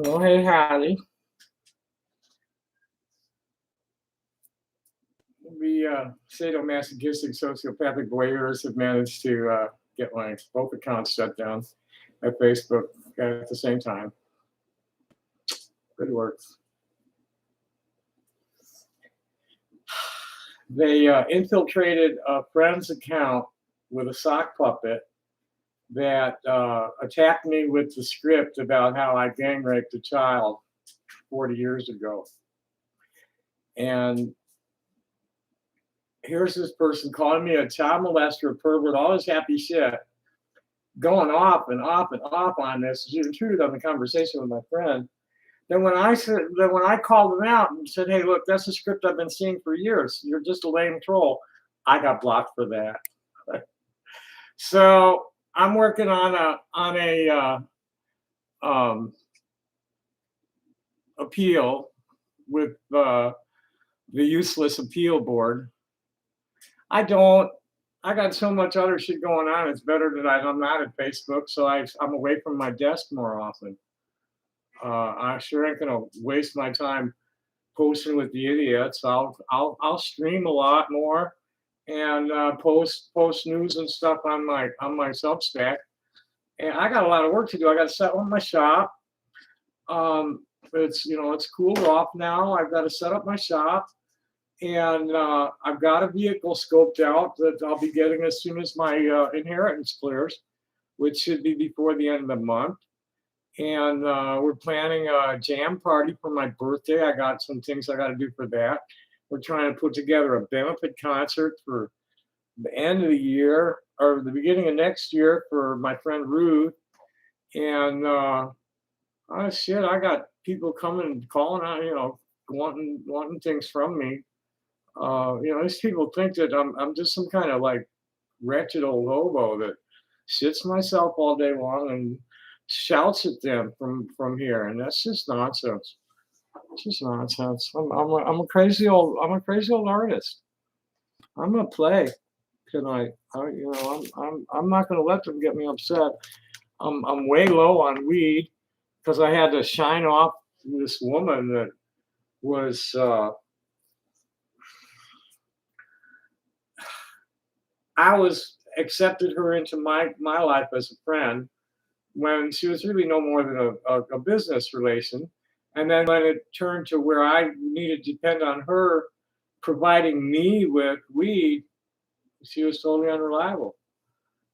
Oh, hey, Hattie. We sadomasochistic sociopathic voyeurs have managed to get my both accounts shut down at Facebook at the same time. Good work. They infiltrated a friend's account with a sock puppet that attacked me with the script about how I gang raped a child 40 years ago. And here's this person calling me a child molester, a pervert, all this happy shit, going off and off and off on this. She intruded on the conversation with my friend. Then when I called them out and said, "Hey, look, that's a script I've been seeing for years. You're just a lame troll," I got blocked for that. So I'm working on a appeal with the useless appeal board. I got so much other shit going on. It's better that I'm not at Facebook, so I'm away from my desk more often. I sure ain't gonna waste my time posting with the idiots. I'll stream a lot more and post news and stuff on my Substack. And I got a lot of work to do. I got to set up my shop. It's cooled off now. I've got to set up my shop, and I've got a vehicle scoped out that I'll be getting as soon as my inheritance clears, which should be before the end of the month. And we're planning a jam party for my birthday. I got some things I got to do for that. We're trying to put together a benefit concert for the end of the year or the beginning of next year for my friend Ruth. And oh shit, I got people coming and calling out, wanting things from me. These people think that I'm just some kind of like wretched old hobo that sits myself all day long and shouts at them from here, and that's just nonsense. It's just nonsense. I'm a crazy old artist. I'm gonna play tonight. I'm not gonna let them get me upset. I'm way low on weed because I had to shine off this woman that was I was accepted her into my life as a friend when she was really no more than a business relation. And then when it turned to where I needed to depend on her providing me with weed, she was totally unreliable.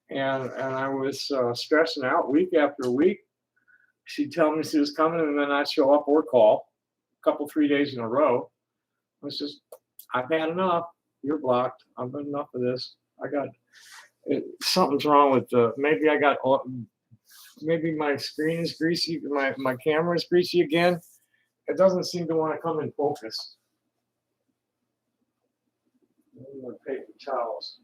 And I was stressing out week after week. She'd tell me she was coming and then I'd show up or call a couple, 3 days in a row. It's just, I've had enough. You're blocked. I've had enough of this. Something's wrong with maybe my screen is greasy, my camera is greasy again. It doesn't seem to want to come in focus. I'm gonna paper towels.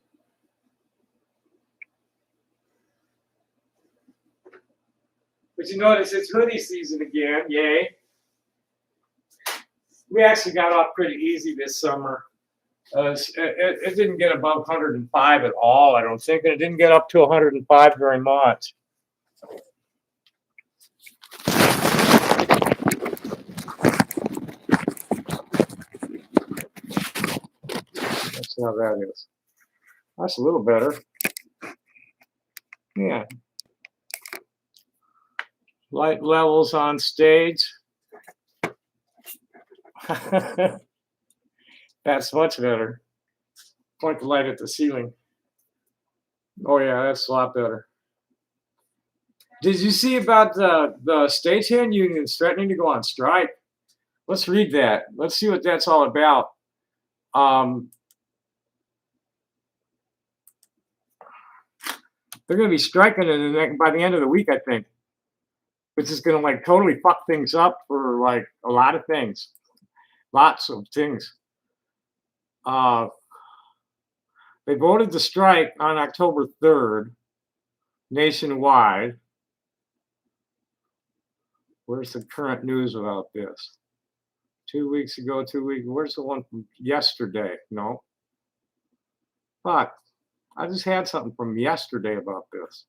But you notice it's hoodie season again, yay. We actually got off pretty easy this summer. It didn't get above 105 at all, I don't think, and it didn't get up to 105 very much. That's how that is. That's a little better. Yeah. Light levels on stage. That's much better. Point the light at the ceiling. Oh yeah, that's a lot better. Did you see about the stagehand unions threatening to go on strike? Let's read that. Let's see what that's all about. They're going to be striking by the end of the week, I think, which is going to like totally fuck things up for like a lot of things, lots of things. They voted to strike on October 3rd nationwide. Where's the current news about this? 2 weeks ago, where's the one from yesterday? No. Fuck. I just had something from yesterday about this.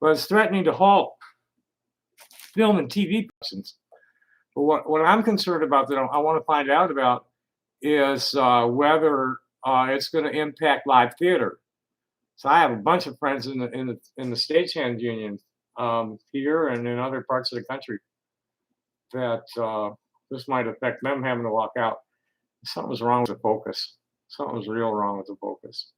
was threatening to halt film and TV productions. But what I'm concerned about that I want to find out about is whether it's going to impact live theater. So I have a bunch of friends in the stagehand union here and in other parts of the country that this might affect them having to walk out. Something was wrong with the focus. Something was real wrong with the focus.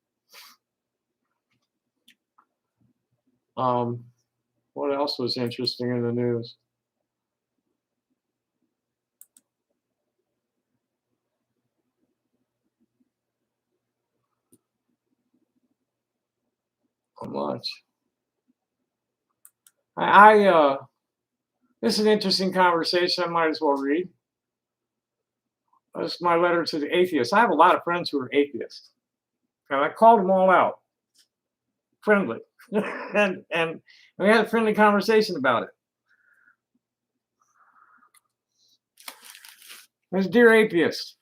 What else was interesting in the news? Not much. This is an interesting conversation. I might as well read. This is my letter to the atheists. I have a lot of friends who are atheists, and I called them all out, friendly, and we had a friendly conversation about it. As dear atheists,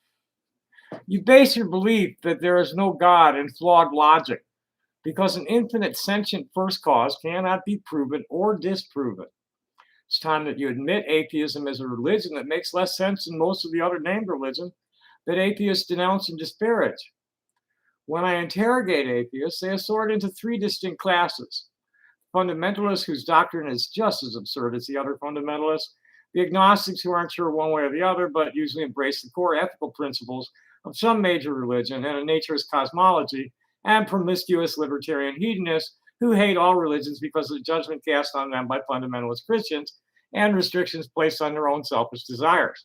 you base your belief that there is no God in flawed logic, because an infinite sentient first cause cannot be proven or disproven. It's time that you admit atheism as a religion that makes less sense than most of the other named religions that atheists denounce and disparage. When I interrogate atheists, they are sorted into three distinct classes: fundamentalists whose doctrine is just as absurd as the other fundamentalists, the agnostics who aren't sure one way or the other, but usually embrace the core ethical principles of some major religion and a naturist cosmology, and promiscuous libertarian hedonists who hate all religions because of the judgment cast on them by fundamentalist Christians and restrictions placed on their own selfish desires.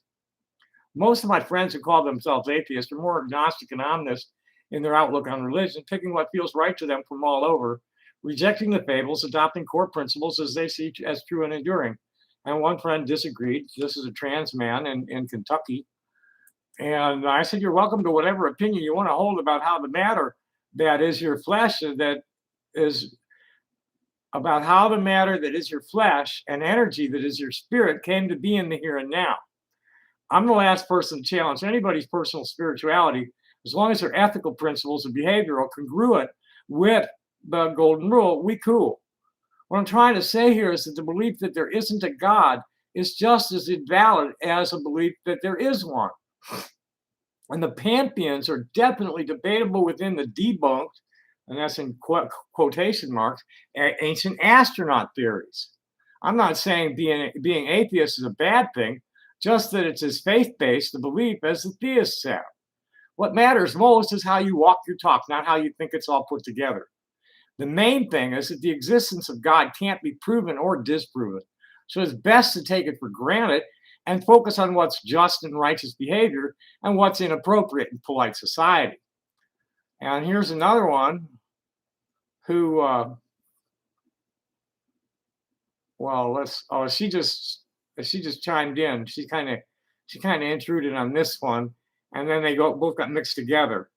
Most of my friends who call themselves atheists are more agnostic and omnist in their outlook on religion, picking what feels right to them from all over, rejecting the fables, adopting core principles as they see as true and enduring. And one friend disagreed. This is a trans man in Kentucky. And I said, you're welcome to whatever opinion you want to hold about how the matter that is your flesh, that is about how the matter that is your flesh and energy that is your spirit came to be in the here and now. I'm the last person to challenge anybody's personal spirituality as long as their ethical principles and behavior are congruent with the golden rule. We cool. What I'm trying to say here is that the belief that there isn't a God is just as invalid as a belief that there is one. And the pantheons are definitely debatable within the debunked, and that's in quotation marks, ancient astronaut theories. I'm not saying being atheist is a bad thing, just that it's as faith-based a belief as the theists have. What matters most is how you walk your talk, not how you think it's all put together. The main thing is that the existence of God can't be proven or disproven. So it's best to take it for granted and focus on what's just and righteous behavior and what's inappropriate in polite society. And here's another one who, she just chimed in. She kind of intruded on this one, and then they both got mixed together.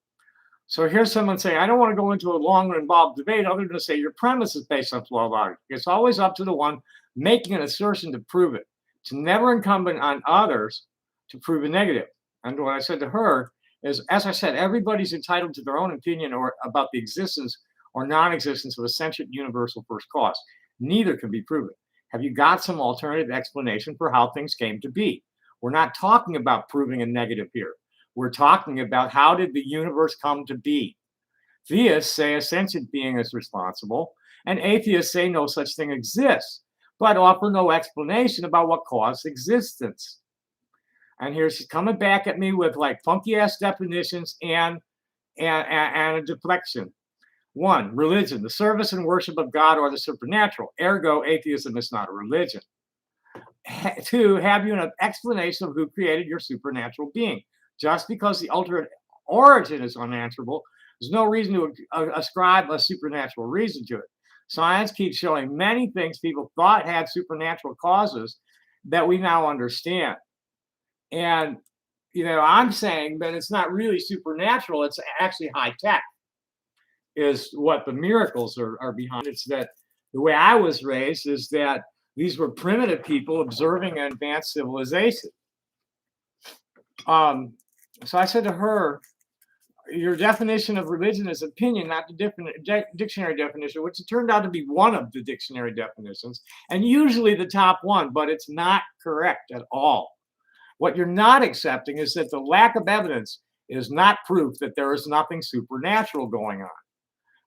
So here's someone saying, I don't want to go into a long and involved debate other than to say your premise is based on flawed logic. It's always up to the one making an assertion to prove it. It's never incumbent on others to prove a negative. And what I said to her is, as I said, everybody's entitled to their own opinion about the existence or non-existence of a sentient universal first cause. Neither can be proven. Have you got some alternative explanation for how things came to be? We're not talking about proving a negative here. We're talking about how did the universe come to be? Theists say a sentient being is responsible, and atheists say no such thing exists, but offer no explanation about what caused existence. And here she's coming back at me with like funky ass definitions and a deflection. 1, religion, the service and worship of God or the supernatural. Ergo, atheism is not a religion. 2, have you an explanation of who created your supernatural being? Just because the ultimate origin is unanswerable, there's no reason to ascribe a supernatural reason to it. Science keeps showing many things people thought had supernatural causes that we now understand. And, I'm saying that it's not really supernatural, it's actually high tech, is what the miracles are behind. It's that the way I was raised is that these were primitive people observing an advanced civilization. So I said to her, your definition of religion is opinion, not the dictionary definition, which it turned out to be one of the dictionary definitions, and usually the top one, but it's not correct at all. What you're not accepting is that the lack of evidence is not proof that there is nothing supernatural going on.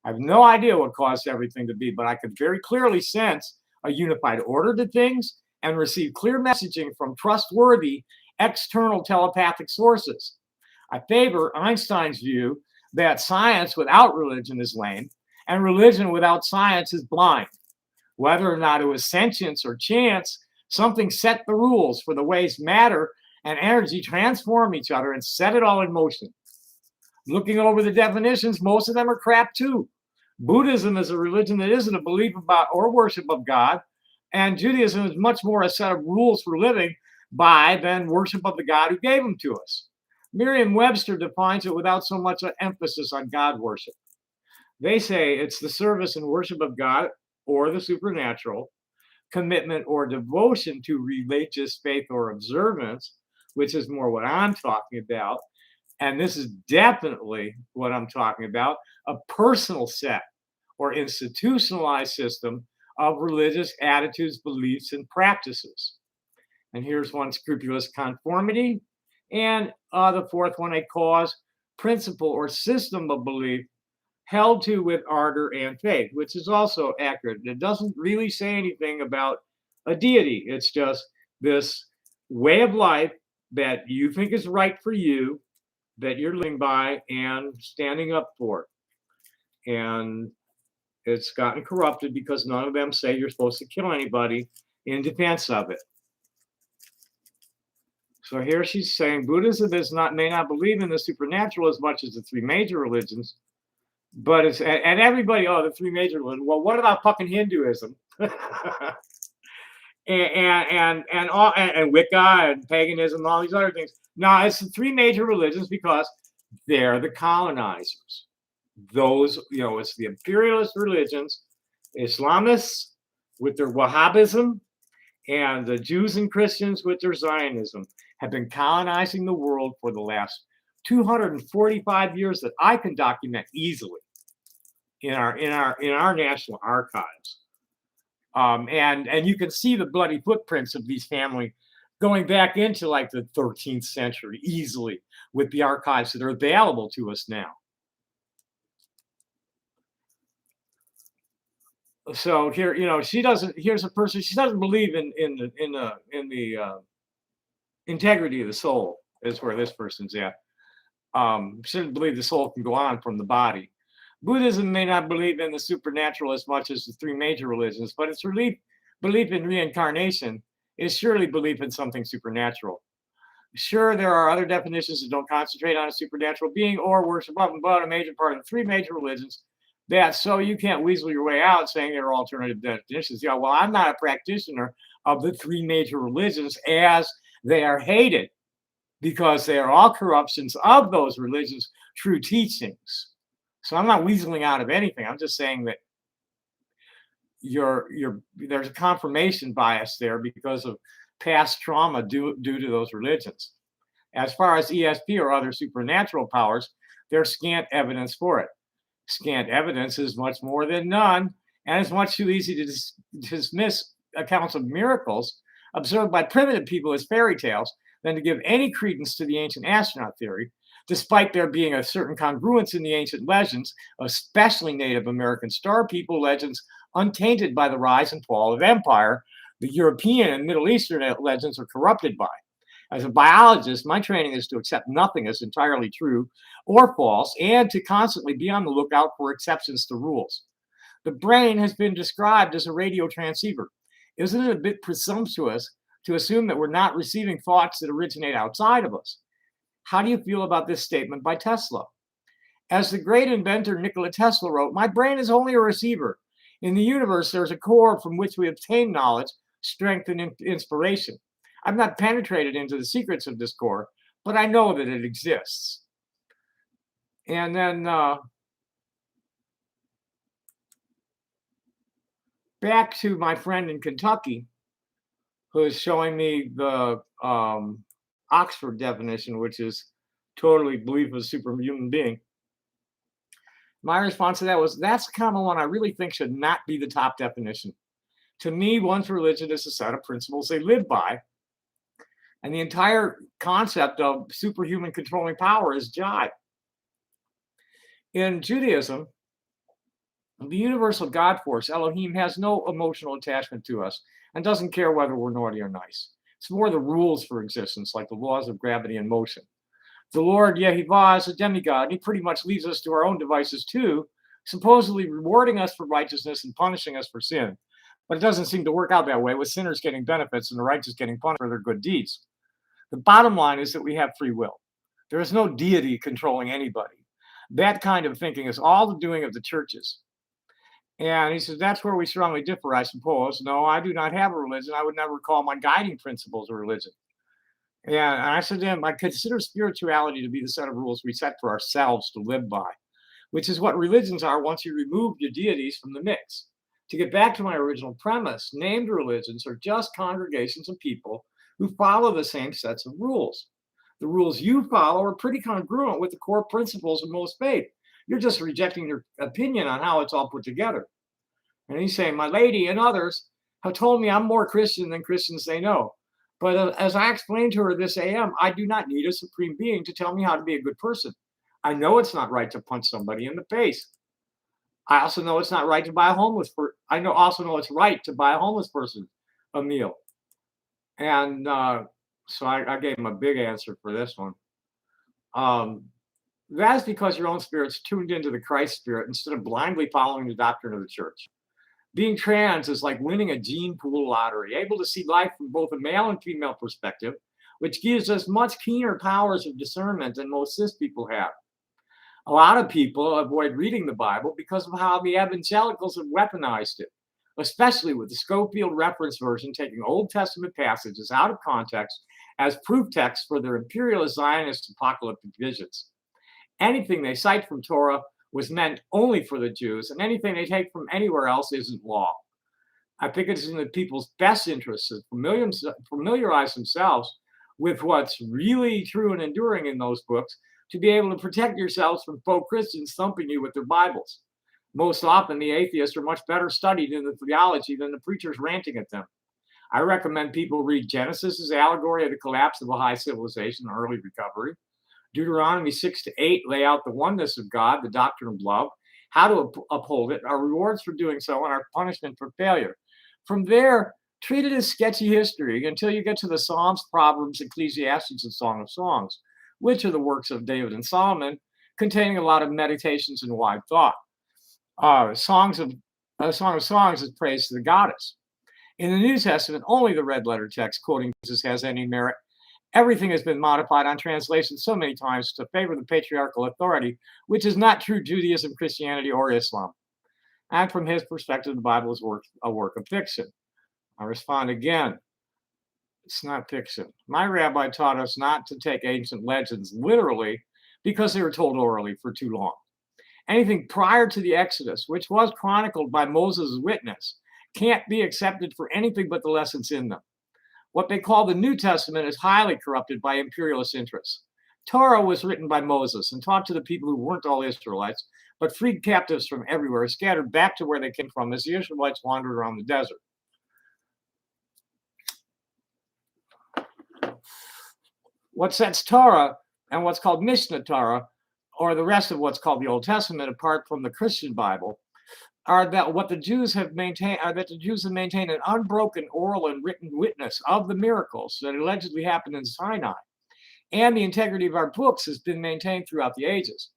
I have no idea what caused everything to be, but I could very clearly sense a unified order to things and receive clear messaging from trustworthy external telepathic sources. I favor Einstein's view that science without religion is lame and religion without science is blind. Whether or not it was sentience or chance, something set the rules for the ways matter and energy transform each other and set it all in motion. Looking over the definitions, most of them are crap too. Buddhism is a religion that isn't a belief about or worship of God, and Judaism is much more a set of rules for living by than worship of the God who gave them to us. Merriam-Webster defines it without so much an emphasis on God worship. They say it's the service and worship of God or the supernatural, commitment or devotion to religious faith or observance, which is more what I'm talking about. And this is definitely what I'm talking about, a personal set or institutionalized system of religious attitudes, beliefs, and practices. And here's one: scrupulous conformity. And the fourth one, a cause, principle, or system of belief held to with ardor and faith, which is also accurate. It doesn't really say anything about a deity. It's just this way of life that you think is right for you, that you're living by and standing up for. And it's gotten corrupted because none of them say you're supposed to kill anybody in defense of it. So here she's saying Buddhism may not believe in the supernatural as much as the three major religions, but it's, and everybody, oh, the three major religions. Well, what about fucking Hinduism? and Wicca and paganism and all these other things. No, it's the three major religions because they're the colonizers. Those, it's the imperialist religions, Islamists with their Wahhabism, and the Jews and Christians with their Zionism have been colonizing the world for the last 245 years that I can document easily in our national archives. And you can see the bloody footprints of these families going back into like the 13th century easily with the archives that are available to us now. So here, she doesn't. Here's a person. She doesn't believe in the integrity of the soul. Is where this person's at. She doesn't believe the soul can go on from the body. Buddhism may not believe in the supernatural as much as the three major religions, but its belief in reincarnation is surely belief in something supernatural. Sure, there are other definitions that don't concentrate on a supernatural being or worship of, but a major part of the three major religions. So you can't weasel your way out saying there are alternative definitions. Yeah, well, I'm not a practitioner of the three major religions as they are hated because they are all corruptions of those religions' true teachings. So I'm not weaseling out of anything. I'm just saying that there's a confirmation bias there because of past trauma due to those religions. As far as ESP or other supernatural powers, there's scant evidence for it. Scant evidence is much more than none, and it's much too easy to dismiss accounts of miracles observed by primitive people as fairy tales than to give any credence to the ancient astronaut theory, despite there being a certain congruence in the ancient legends, especially Native American star people legends untainted by the rise and fall of empire, the European and Middle Eastern legends are corrupted by. As a biologist, my training is to accept nothing as entirely true or false and to constantly be on the lookout for exceptions to rules. The brain has been described as a radio transceiver. Isn't it a bit presumptuous to assume that we're not receiving thoughts that originate outside of us? How do you feel about this statement by Tesla? As the great inventor Nikola Tesla wrote, "My brain is only a receiver. In the universe, there's a core from which we obtain knowledge, strength, and inspiration. I've not penetrated into the secrets of this core, but I know that it exists." And then back to my friend in Kentucky, who is showing me the Oxford definition, which is totally belief of a superhuman being. My response to that was, that's the kind of one I really think should not be the top definition. To me, one's religion is a set of principles they live by, and the entire concept of superhuman controlling power is jive. In Judaism, the universal God force, Elohim, has no emotional attachment to us and doesn't care whether we're naughty or nice. It's more the rules for existence, like the laws of gravity and motion. The Lord Yehovah is a demigod, and he pretty much leaves us to our own devices too, supposedly rewarding us for righteousness and punishing us for sin. But it doesn't seem to work out that way, with sinners getting benefits and the righteous getting punished for their good deeds. The bottom line is that we have free will. There is no deity controlling anybody. That kind of thinking is all the doing of the churches. And he says, that's where we strongly differ, I suppose. No, I do not have a religion. I would never call my guiding principles a religion. And I said to him, I consider spirituality to be the set of rules we set for ourselves to live by, which is what religions are once you remove your deities from the mix. To get back to my original premise, named religions are just congregations of people who follow the same sets of rules. The rules you follow are pretty congruent with the core principles of most faith. You're just rejecting your opinion on how it's all put together. And he's saying, my lady and others have told me I'm more Christian than Christians they know. But as I explained to her this AM, I do not need a supreme being to tell me how to be a good person. I know it's not right to punch somebody in the face. I also know it's not right to buy a homeless person. Also know it's right to buy a homeless person a meal. And so I gave him a big answer for this one. That is because your own spirit's tuned into the Christ spirit instead of blindly following the doctrine of the church. Being trans is like winning a gene pool lottery, able to see life from both a male and female perspective, which gives us much keener powers of discernment than most cis people have. A lot of people avoid reading the Bible because of how the evangelicals have weaponized it, especially with the Schofield reference version taking Old Testament passages out of context as proof texts for their imperialist Zionist apocalyptic visions. Anything they cite from Torah was meant only for the Jews, and anything they take from anywhere else isn't law. I think it's in the people's best interest to familiarize themselves with what's really true and enduring in those books to be able to protect yourselves from faux Christians thumping you with their Bibles. Most often, the atheists are much better studied in the theology than the preachers ranting at them. I recommend people read Genesis' allegory of the collapse of a high civilization and early recovery. Deuteronomy 6-8 lay out the oneness of God, the doctrine of love, how to uphold it, our rewards for doing so, and our punishment for failure. From there, treat it as sketchy history until you get to the Psalms, Proverbs, Ecclesiastes, and Song of Songs, which are the works of David and Solomon, containing a lot of meditations and wide thought. Song of Songs is praise to the goddess. In the New Testament, only the red letter text quoting Jesus has any merit. Everything has been modified on translation so many times to favor the patriarchal authority, which is not true Judaism, Christianity, or Islam. And from his perspective, the Bible is a work of fiction. I respond again, it's not fiction. My rabbi taught us not to take ancient legends literally because they were told orally for too long. Anything prior to the Exodus, which was chronicled by Moses' witness, can't be accepted for anything but the lessons in them. What they call the New Testament is highly corrupted by imperialist interests. Torah was written by Moses and taught to the people who weren't all Israelites, but freed captives from everywhere, scattered back to where they came from as the Israelites wandered around the desert. What sets Torah and what's called Mishnah Torah, or the rest of what's called the Old Testament, apart from the Christian Bible, are that what the Jews have maintained an unbroken oral and written witness of the miracles that allegedly happened in Sinai, and the integrity of our books has been maintained throughout the ages.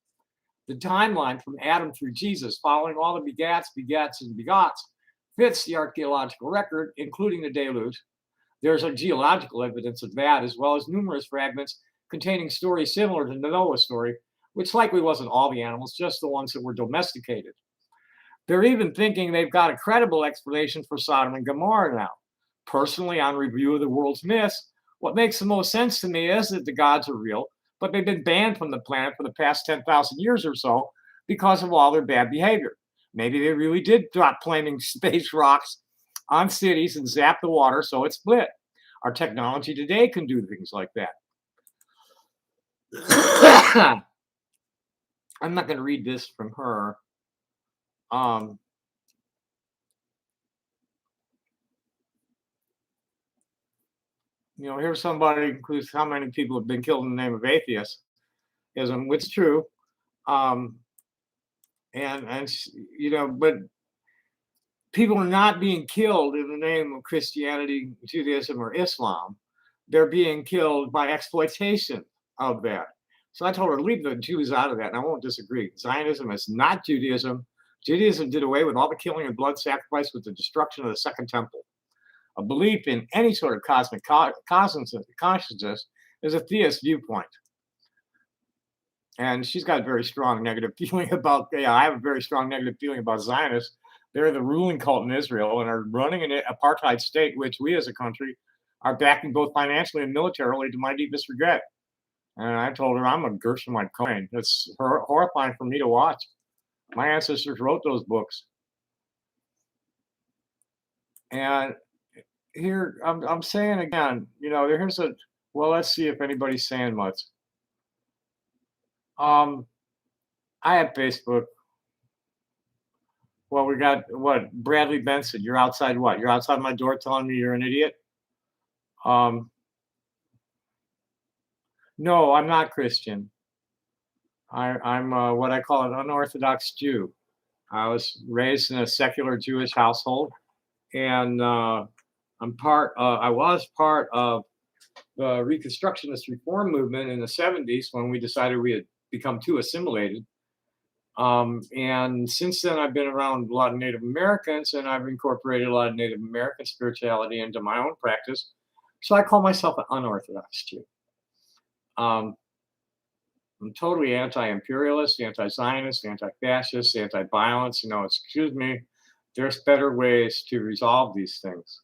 The timeline from Adam through Jesus, following all the begats, and begots, fits the archaeological record, including the deluge. There's a geological evidence of that, as well as numerous fragments containing stories similar to the Noah story, which likely wasn't all the animals, just the ones that were domesticated. They're even thinking they've got a credible explanation for Sodom and Gomorrah now. Personally, on review of the world's myths, what makes the most sense to me is that the gods are real, but they've been banned from the planet for the past 10,000 years or so because of all their bad behavior. Maybe they really did drop flaming space rocks on cities and zap the water so it split. Our technology today can do things like that. I'm not going to read this from her. Um, here's somebody who's how many people have been killed in the name of atheism, which is true. Um, but people are not being killed in the name of Christianity, Judaism, or Islam. They're being killed by exploitation of that. So I told her, leave the Jews out of that, and I won't disagree. Zionism is not Judaism. Judaism did away with all the killing and blood sacrifice with the destruction of the Second Temple. A belief in any sort of cosmic consciousness is a theist viewpoint. And she's got a very strong negative feeling about, I have a very strong negative feeling about Zionists. They're the ruling cult in Israel and are running an apartheid state, which we as a country are backing both financially and militarily, to my deepest regret. And I told her I'm a Gershomite Cohen. It's horrifying for me to watch. My ancestors wrote those books. And here I'm saying again, let's see if anybody's saying much. I have Facebook. Well, we got what? Bradley Benson. You're outside what? You're outside my door telling me you're an idiot? No, I'm not Christian. I'm what I call an unorthodox Jew. I was raised in a secular Jewish household, and I was part of the Reconstructionist reform movement in the 70s when we decided we had become too assimilated. And since then, I've been around a lot of Native Americans, and I've incorporated a lot of Native American spirituality into my own practice. So I call myself an unorthodox Jew. I'm totally anti-imperialist, anti-Zionist, anti-fascist, anti-violence. Excuse me, there's better ways to resolve these things.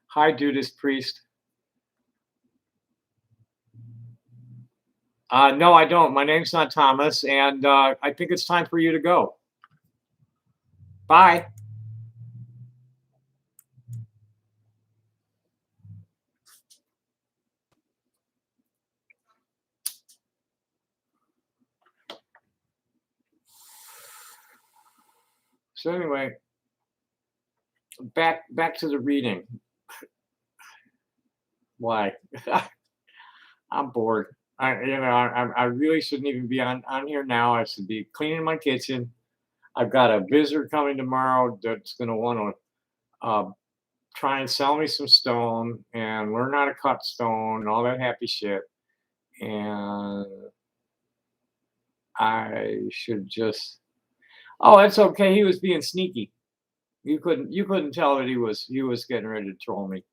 Hi, Judas Priest. No, I don't. My name's not Thomas, and I think it's time for you to go. Bye. So anyway, back to the reading. Why? I'm bored. I really shouldn't even be on here now. I should be cleaning my kitchen. I've got a visitor coming tomorrow that's going to want to try and sell me some stone and learn how to cut stone and all that happy shit. And I should just. Oh, it's okay. He was being sneaky. You couldn't tell that he was getting ready to troll me.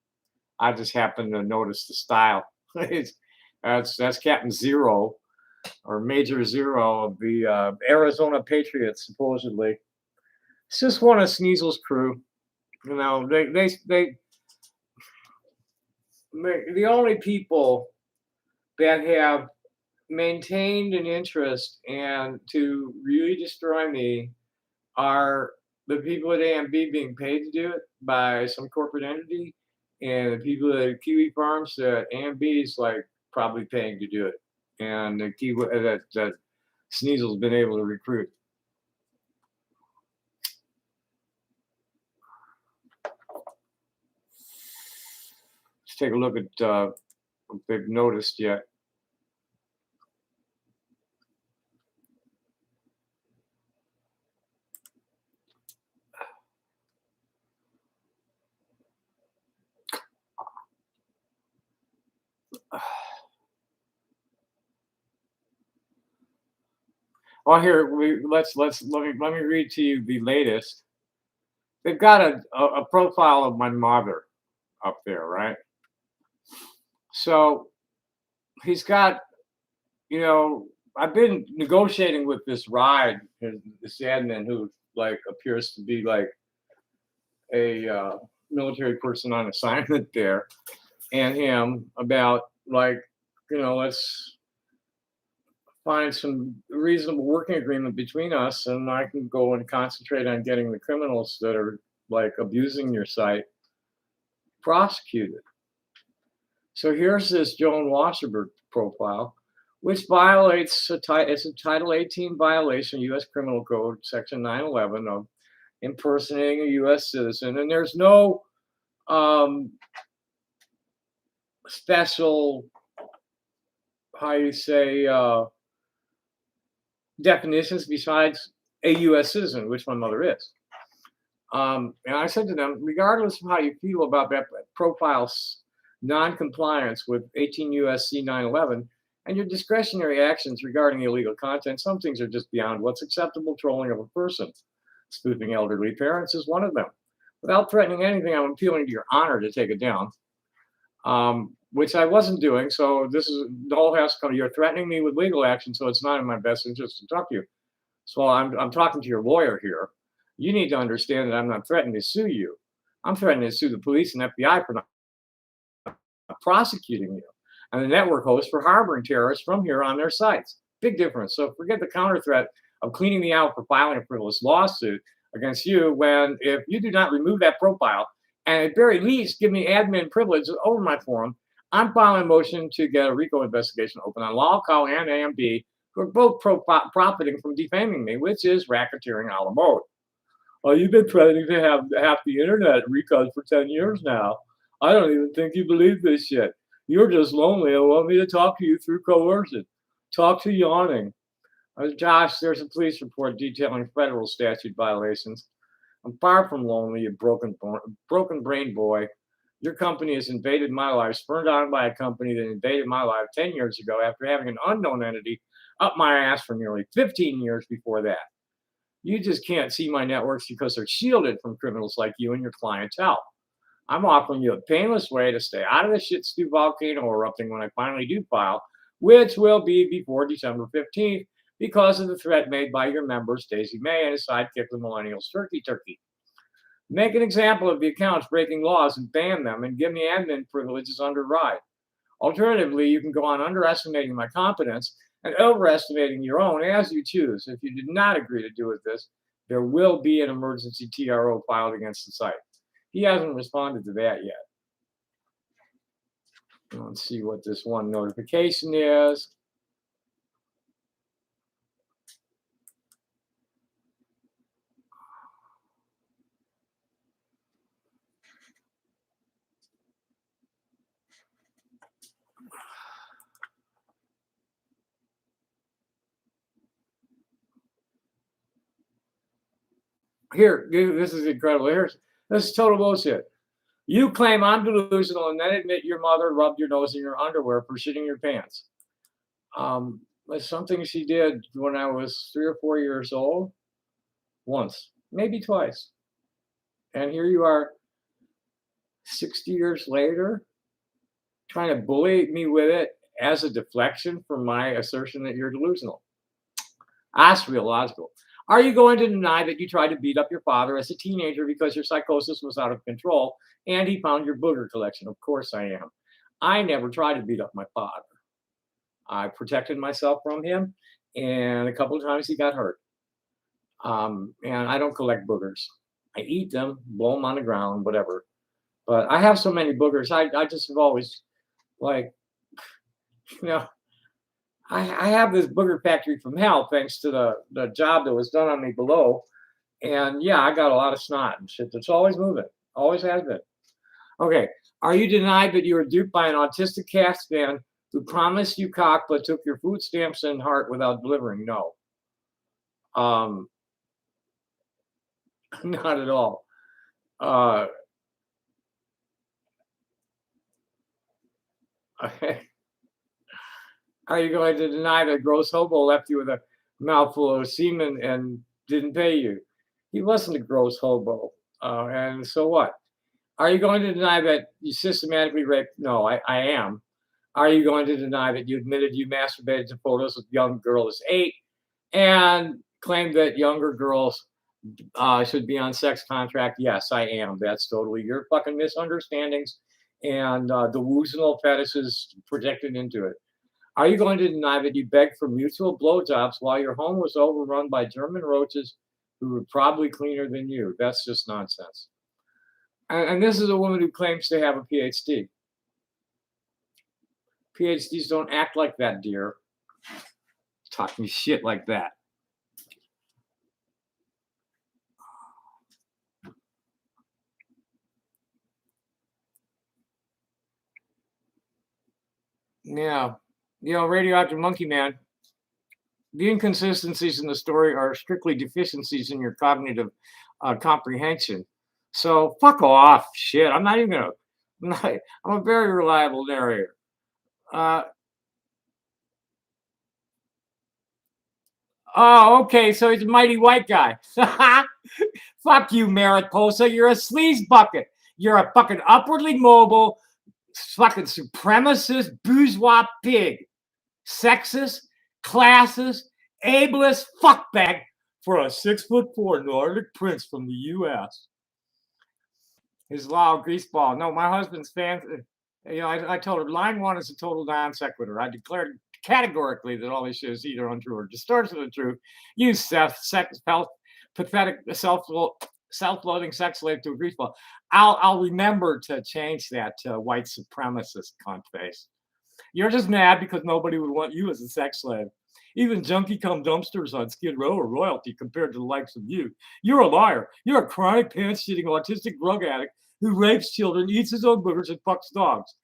I just happened to notice the style. That's Captain Zero or Major Zero of the Arizona Patriots, supposedly. It's just one of Sneasel's crew. The only people that have maintained an interest and to really destroy me are the people at AMB being paid to do it by some corporate entity, and the people at Kiwi Farms that AMB is probably paying to do it, and the Kiwi that Sneasel's been able to recruit. Let's take a look at if they've noticed yet. Well, here let me read to you the latest. They've got a profile of my mother up there, right? So he's got, I've been negotiating with this ride, this admin who appears to be a military person on assignment there, and him about let's find some reasonable working agreement between us, and I can go and concentrate on getting the criminals that are abusing your site prosecuted. So here's this Joan Wasserberg profile, which violates it's a Title 18 violation, U.S. Criminal Code, Section 911 of impersonating a U.S. citizen, and there's no um, special, how you say, definitions besides a U.S. citizen, which my mother is. And I said to them, regardless of how you feel about that profile's non-compliance with 18 U.S.C. 911 and your discretionary actions regarding illegal content, some things are just beyond what's acceptable trolling of a person. Spoofing elderly parents is one of them. Without threatening anything, I'm appealing to your honor to take it down, which I wasn't doing. So this is the whole has to come. You're threatening me with legal action, so it's not in my best interest to talk to you. So I'm talking to your lawyer here. You need to understand that I'm not threatening to sue you. I'm threatening to sue the police and FBI for not prosecuting you, and the network host for harboring terrorists from here on their sites. Big difference. So forget the counter threat of cleaning me out for filing a frivolous lawsuit against you when if you do not remove that profile and at very least give me admin privilege over my forum, I'm filing a motion to get a RICO investigation open on Lawcow and AMD, who are both profiting from defaming me, which is racketeering a la mode. Well, you've been threatening to have half the internet RICO'd for 10 years now. I don't even think you believe this shit. You're just lonely and want me to talk to you through coercion. Talk to yawning. Josh, there's a police report detailing federal statute violations. I'm far from lonely, you broken brain boy. Your company has invaded my life, spurned on by a company that invaded my life 10 years ago after having an unknown entity up my ass for nearly 15 years before that. You just can't see my networks because they're shielded from criminals like you and your clientele. I'm offering you a painless way to stay out of the shit stew volcano erupting when I finally do file, which will be before December 15th because of the threat made by your members, Daisy May and his sidekick, the Millennials Turkey. Make an example of the accounts breaking laws and ban them and give me admin privileges under ride. Alternatively, you can go on underestimating my competence and overestimating your own as you choose. If you did not agree to do with this, there will be an emergency TRO filed against the site. He hasn't responded to that yet. Let's see what this one notification is. Here, this is incredible. This is total bullshit. You claim I'm delusional and then admit your mother rubbed your nose in your underwear for shitting your pants. It's something she did when I was 3 or 4 years old. Once, maybe twice. And here you are 60 years later trying to bully me with it as a deflection from my assertion that you're delusional. That's real logical. Are you going to deny that you tried to beat up your father as a teenager because your psychosis was out of control and he found your booger collection? Of course I am. I never tried to beat up my father. I protected myself from him, and a couple of times he got hurt. And I don't collect boogers. I eat them, blow them on the ground, whatever. But I have so many boogers. I just have always, like, you know, I have this booger factory from hell thanks to the job that was done on me below. And yeah, I got a lot of snot and shit that's always moving. Always has been. Okay. Are you denied that you were duped by an autistic cast fan who promised you cock but took your food stamps and heart without delivering? No. Not at all. Are you going to deny that gross hobo left you with a mouthful of semen and didn't pay you? He wasn't a gross hobo. And so what? Are you going to deny that you systematically raped? No, I am. Are you going to deny that you admitted you masturbated to photos of young girls 8 and claimed that younger girls should be on sex contract? Yes, I am. That's totally your fucking misunderstandings and delusional fetishes projected into it. Are you going to deny that you begged for mutual blowjobs while your home was overrun by German roaches who were probably cleaner than you? That's just nonsense. And this is a woman who claims to have a PhD. PhDs don't act like that, dear. Talk me shit like that. Yeah. Radioactive monkey man. The inconsistencies in the story are strictly deficiencies in your cognitive comprehension. So fuck off, shit. I'm not even gonna. I'm a very reliable narrator. Uh, oh, okay. So he's a mighty white guy. Fuck you, Mariposa. You're a sleaze bucket. You're a fucking upwardly mobile, fucking supremacist bourgeois pig. Sexist, classist, ableist fuckbag for a 6'4" Nordic prince from the U.S. His loud greaseball. No, my husband's fan. I told her line one is a total non sequitur. I declared categorically that all this shit is either untrue or distortion of the truth. Use pathetic, self-loathing sex slave to a greaseball. I'll remember to change that to white supremacist cunt face. You're just mad because nobody would want you as a sex slave. Even junkie cum dumpsters on Skid Row are royalty compared to the likes of you. You're a liar. You're a chronic pants-shitting autistic drug addict who rapes children, eats his own boogers, and fucks dogs.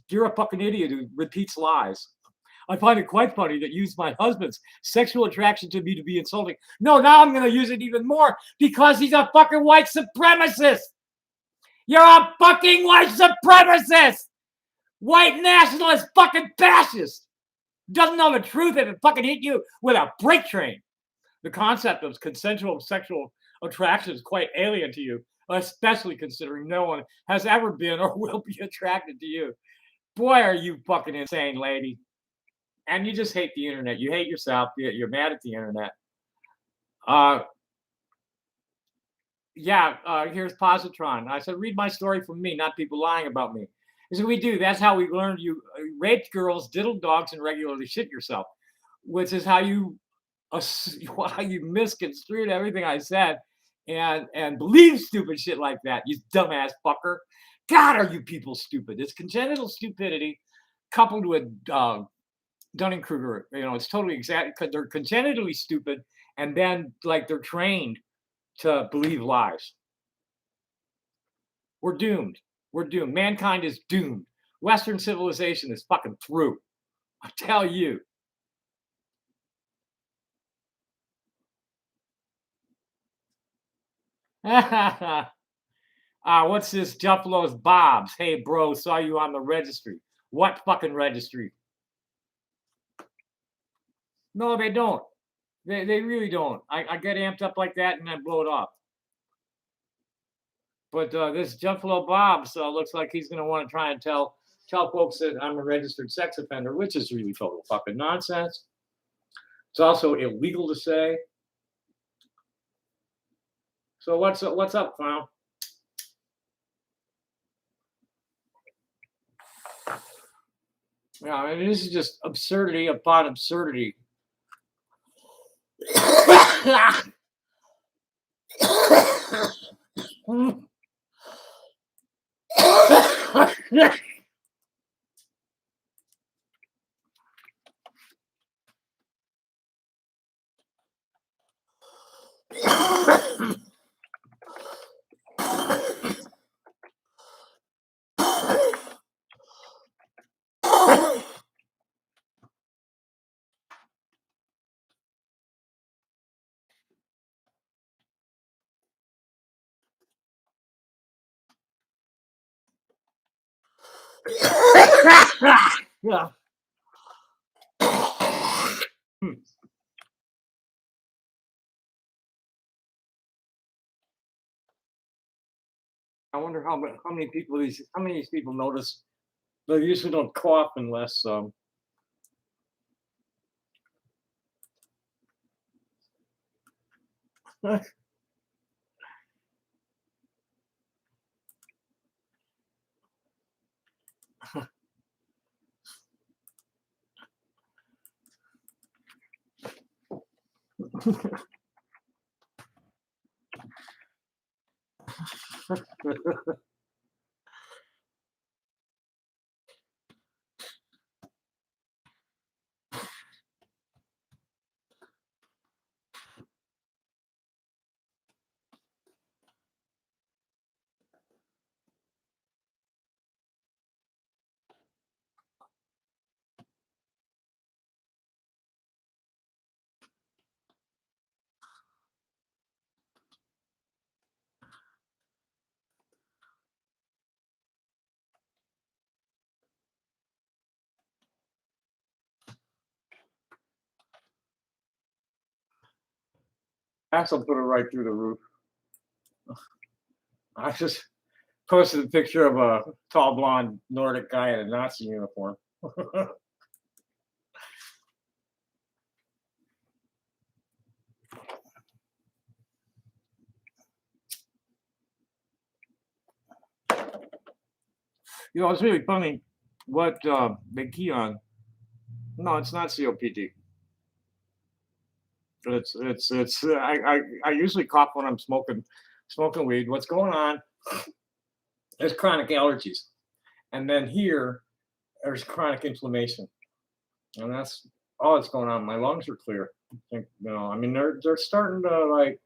You're a fucking idiot who repeats lies. I find it quite funny that you use my husband's sexual attraction to me to be insulting. No, now I'm going to use it even more because he's a fucking white supremacist. You're a fucking white supremacist. White nationalist fucking fascist. Doesn't know the truth and it fucking hit you with a freight train. The concept of consensual sexual attraction is quite alien to you, especially considering no one has ever been or will be attracted to you. Boy, are you fucking insane, lady. And you just hate the internet. You hate yourself. You're mad at the internet. Here's Positron. I said, read my story from me, not people lying about me. He said, we do. That's how we learned you raped girls, diddled dogs, and regularly shit yourself, which is how you misconstrued everything I said and believe stupid shit like that, you dumbass fucker. God, are you people stupid? It's congenital stupidity coupled with Dunning-Kruger. It's totally exact because they're congenitally stupid and then like they're trained to believe lies. We're doomed. We're doomed. Mankind is doomed. Western civilization is fucking through. I tell you. What's this? Juffalo's Bob's. Hey, bro, saw you on the registry. What fucking registry? No, they don't. They really don't. I get amped up like that and I blow it off. But this Juffalo Bob's looks like he's going to want to try and tell folks that I'm a registered sex offender, which is really total fucking nonsense. It's also illegal to say. So what's up, clown? Yeah, I mean, this is just absurdity upon absurdity. Yeah. I wonder how many people of these people notice they usually don't cough unless Axel put it right through the roof. I just posted a picture of a tall blonde Nordic guy in a Nazi uniform. It's really funny what they key on. No, it's not COPD. It's I usually cough when I'm smoking weed. What's going on is chronic allergies, and then here there's chronic inflammation, and that's all that's going on. My lungs are clear. I mean they're starting to like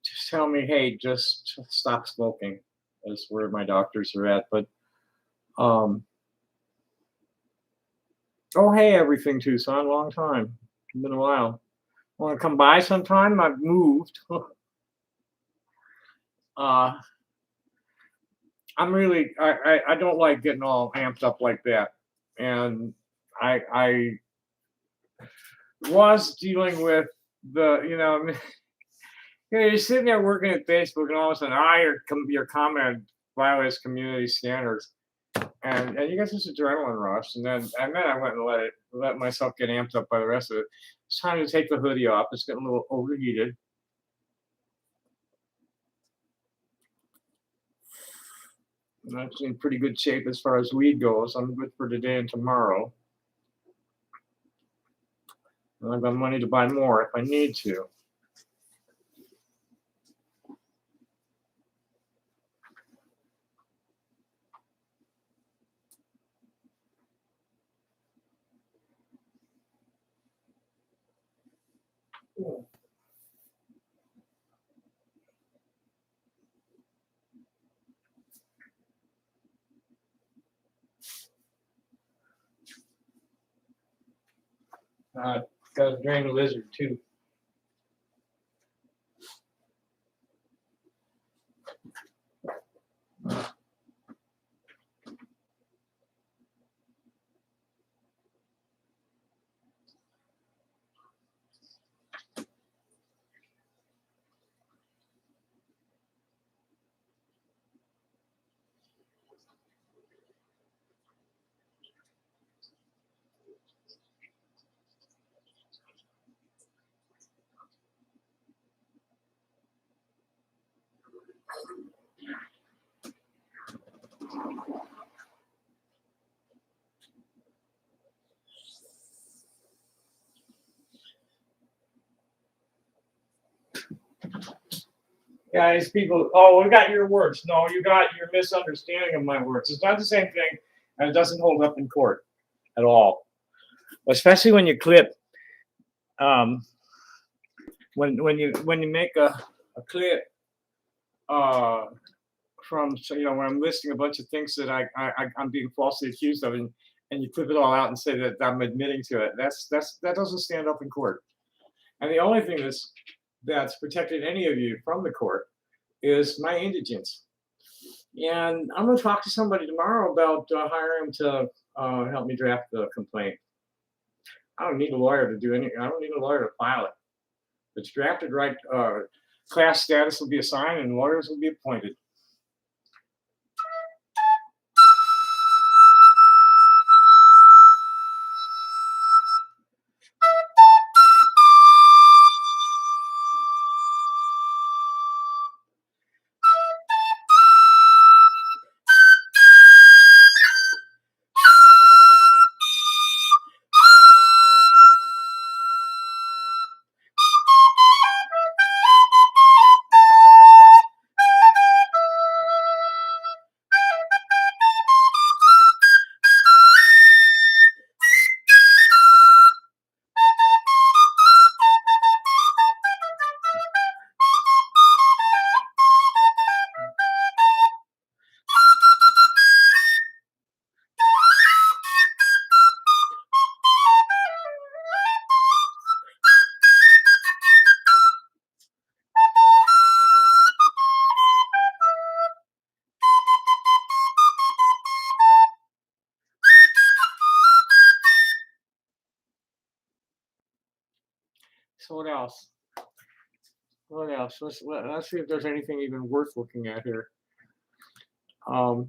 just tell me, hey, just stop smoking. Is where my doctors are at, but um, oh hey, everything Tucson, long time, been a while. Want to come by sometime? I've moved. uh, I'm really I don't like getting all amped up like that, and I was dealing with the you're sitting there working at Facebook, and all of a sudden your comment violates community standards, and you get this adrenaline rush, and then I went and let myself get amped up by the rest of it. It's time to take the hoodie off. It's getting a little overheated. I'm actually in pretty good shape as far as weed goes. I'm good for today and tomorrow. And I've got money to buy more if I need to. Got to drain the lizard too. Guys, people, oh, we got your words. No, you got your misunderstanding of my words. It's not the same thing, and it doesn't hold up in court at all. Especially when you clip, um, when you make a clip from when I'm listing a bunch of things that I'm being falsely accused of, and you clip it all out and say that I'm admitting to it. That doesn't stand up in court. And the only thing that's protected any of you from the court is my indigence. And I'm going to talk to somebody tomorrow about hiring to help me draft the complaint. I don't need a lawyer to do anything. I don't need a lawyer to file it. If it's drafted right, class status will be assigned and lawyers will be appointed. So what else? What else? Let's see if there's anything even worth looking at here. Um,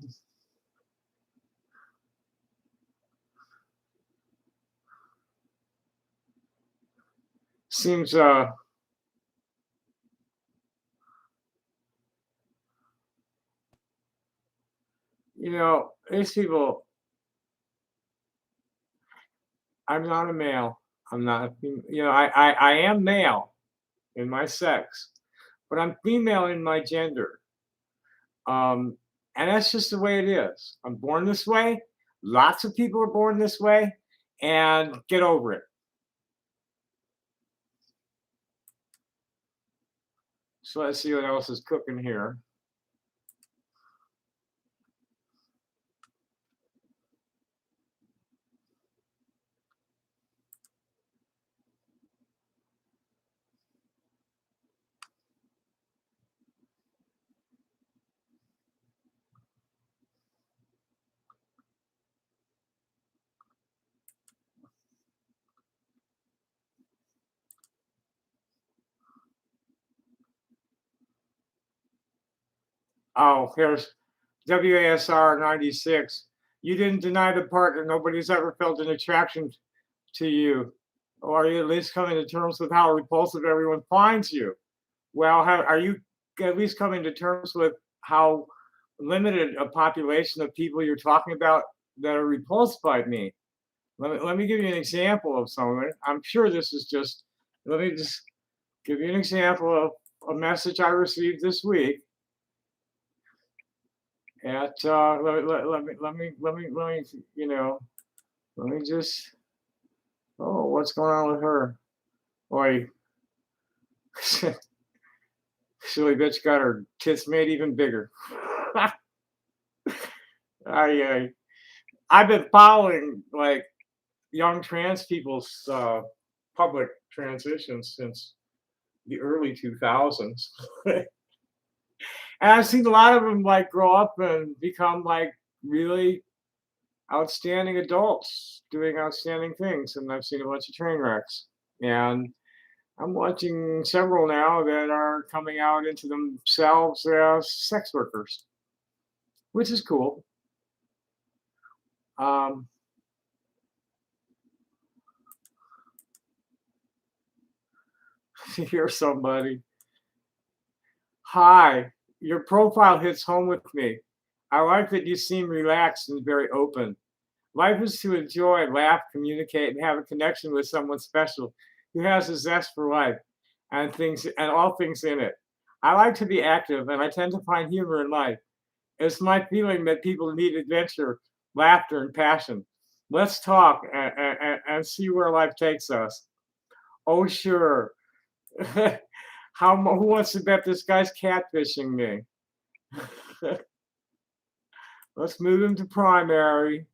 seems these people. I'm not a male. I'm not. I am male in my sex, but I'm female in my gender. Um, and that's just the way it is. I'm born this way. Lots of people are born this way, and get over it. So let's see what else is cooking here. Oh, here's WASR 96. You didn't deny the partner. Nobody's ever felt an attraction to you. Or are you at least coming to terms with how repulsive everyone finds you? Well, are you at least coming to terms with how limited a population of people you're talking about that are repulsed by me? Let me give you an example of someone. I'm sure this is just, let me just give you an example of a message I received this week. At let me just, oh, what's going on with her? Boy, silly bitch got her tits made even bigger. I I've been following like young trans people's public transitions since the early 2000s. And I've seen a lot of them like grow up and become like really outstanding adults doing outstanding things. And I've seen a bunch of train wrecks. And I'm watching several now that are coming out into themselves as sex workers, which is cool. Um, here's somebody. Hi, your profile hits home with me. I like that you seem relaxed and very open. Life is to enjoy, laugh, communicate, and have a connection with someone special who has a zest for life and all things in it. I like to be active and I tend to find humor in life. It's my feeling that people need adventure, laughter, and passion. Let's talk and see where life takes us. Oh, sure. Who wants to bet this guy's catfishing me? Let's move him to primary.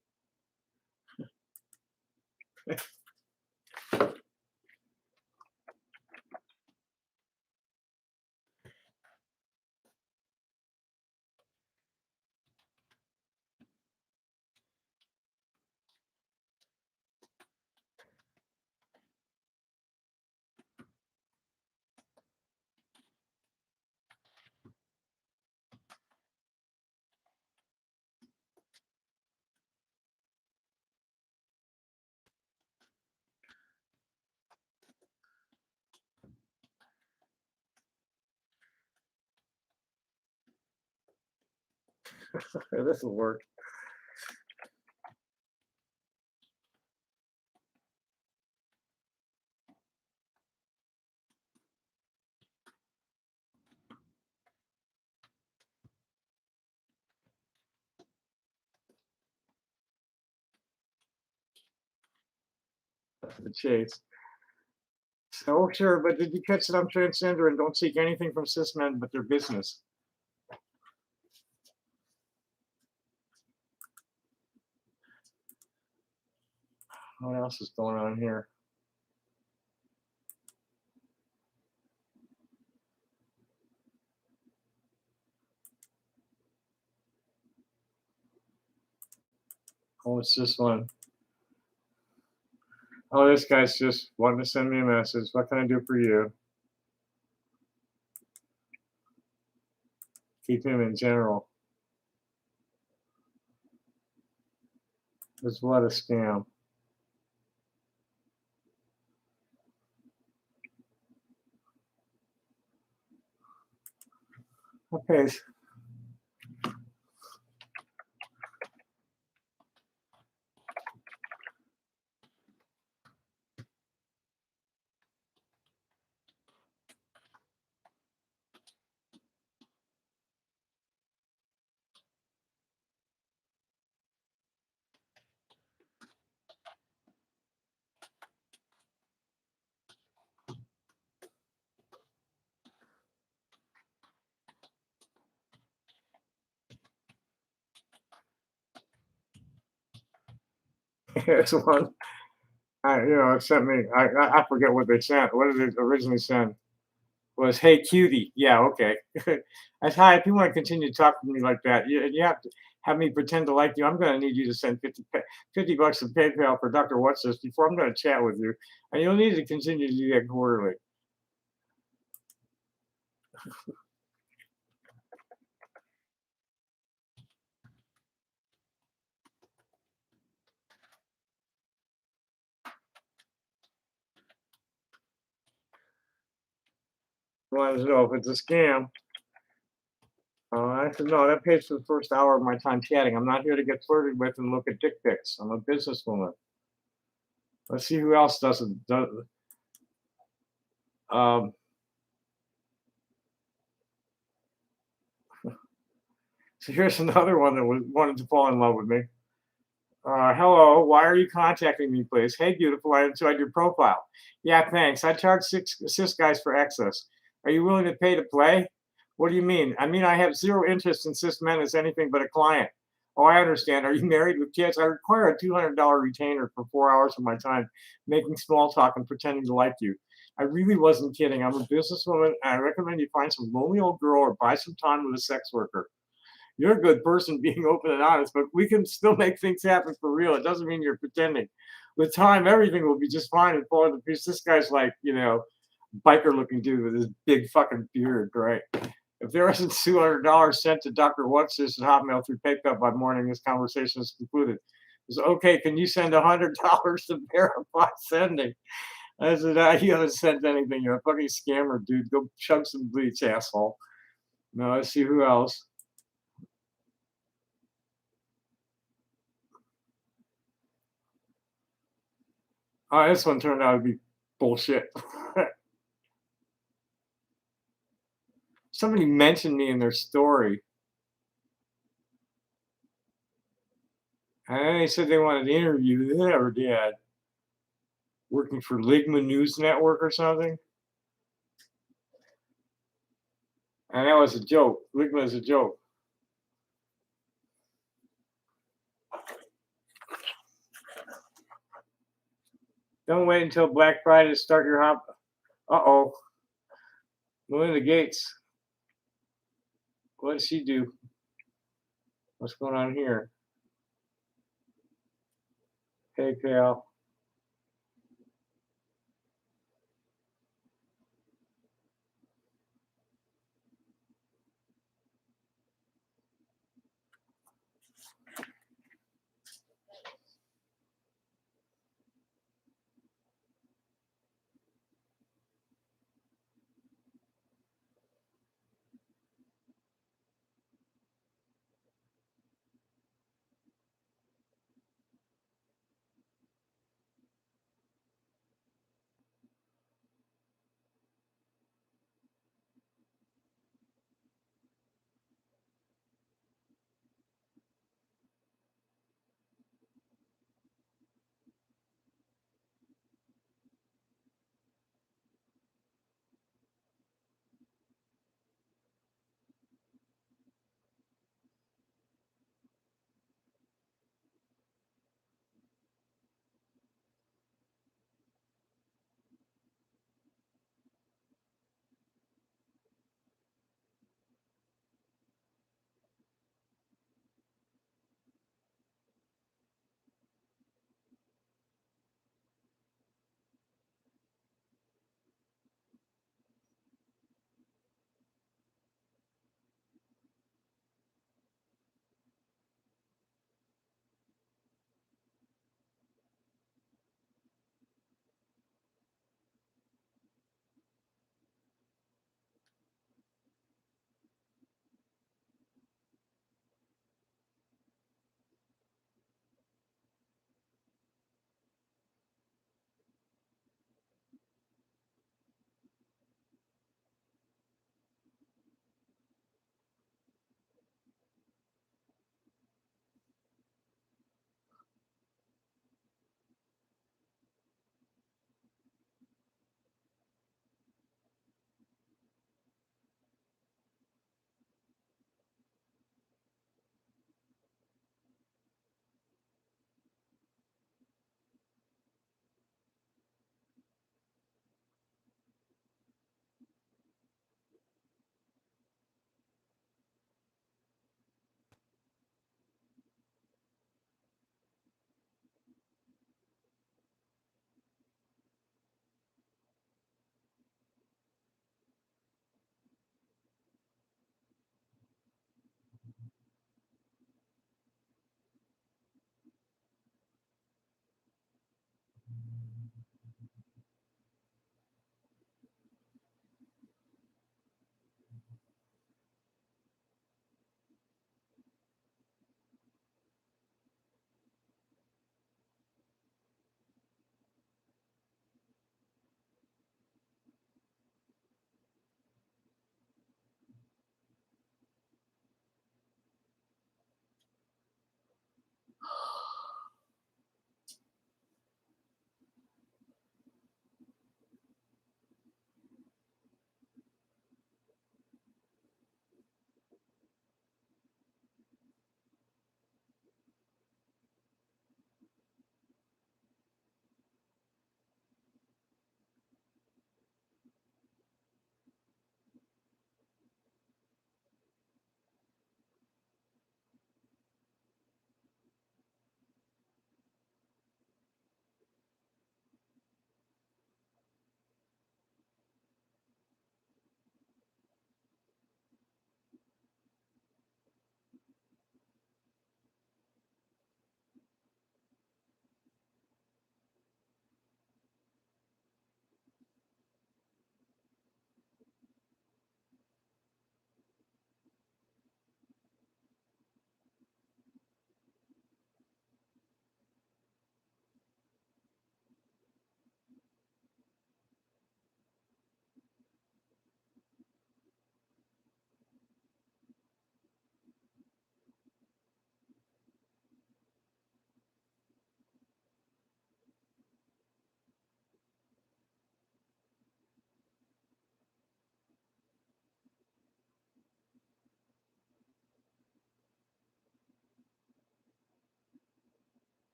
This will work. The chase. So sure, but did you catch that I'm transgender and don't seek anything from cis men but their business? What else is going on here? Oh, it's this one. Oh, this guy's just wanting to send me a message. What can I do for you? keep him in general. It's what a scam. Okay. Here's one. It sent me. I forget what they sent. What did it originally send? Was hey cutie. Yeah, okay. That's hi. If you want to continue talking to me like that, you have to have me pretend to like you. I'm going to need you to send 50 bucks to PayPal for Dr. What's this before I'm going to chat with you, and you'll need to continue to do that quarterly. I wanted to know if it's a scam. I said, no, that pays for the first hour of my time chatting. I'm not here to get flirted with and look at dick pics. I'm a businesswoman. Let's see who else doesn't. Um, so here's another one that wanted to fall in love with me. Hello, why are you contacting me, please? Hey, beautiful, I enjoyed your profile. Yeah, thanks. I charge six cis guys for access. Are you willing to pay to play? What do you mean? I mean, I have zero interest in cis men as anything but a client. Oh, I understand. Are you married with kids? I require a $200 retainer for 4 hours of my time making small talk and pretending to like you. I really wasn't kidding. I'm a businesswoman, and I recommend you find some lonely old girl or buy some time with a sex worker. You're a good person being open and honest, but we can still make things happen for real. It doesn't mean you're pretending. With time, everything will be just fine and fall into pieces. This guy's like, biker looking dude with his big fucking beard, right? If there isn't $200 sent to Dr. What's this at Hotmail through PayPal by morning, this conversation is concluded. It's okay. Can you send $100 to verify sending? I said, you haven't sent anything. You're a fucking scammer, dude. Go chug some bleach, asshole. No, let's see who else. Oh, this one turned out to be bullshit. Somebody mentioned me in their story, and then they said they wanted to interview. They never did. Working for Ligma News Network or something, and that was a joke. Ligma is a joke. Don't wait until Black Friday to start your hop. Uh-oh. Melinda Gates. What did she do? What's going on here? PayPal.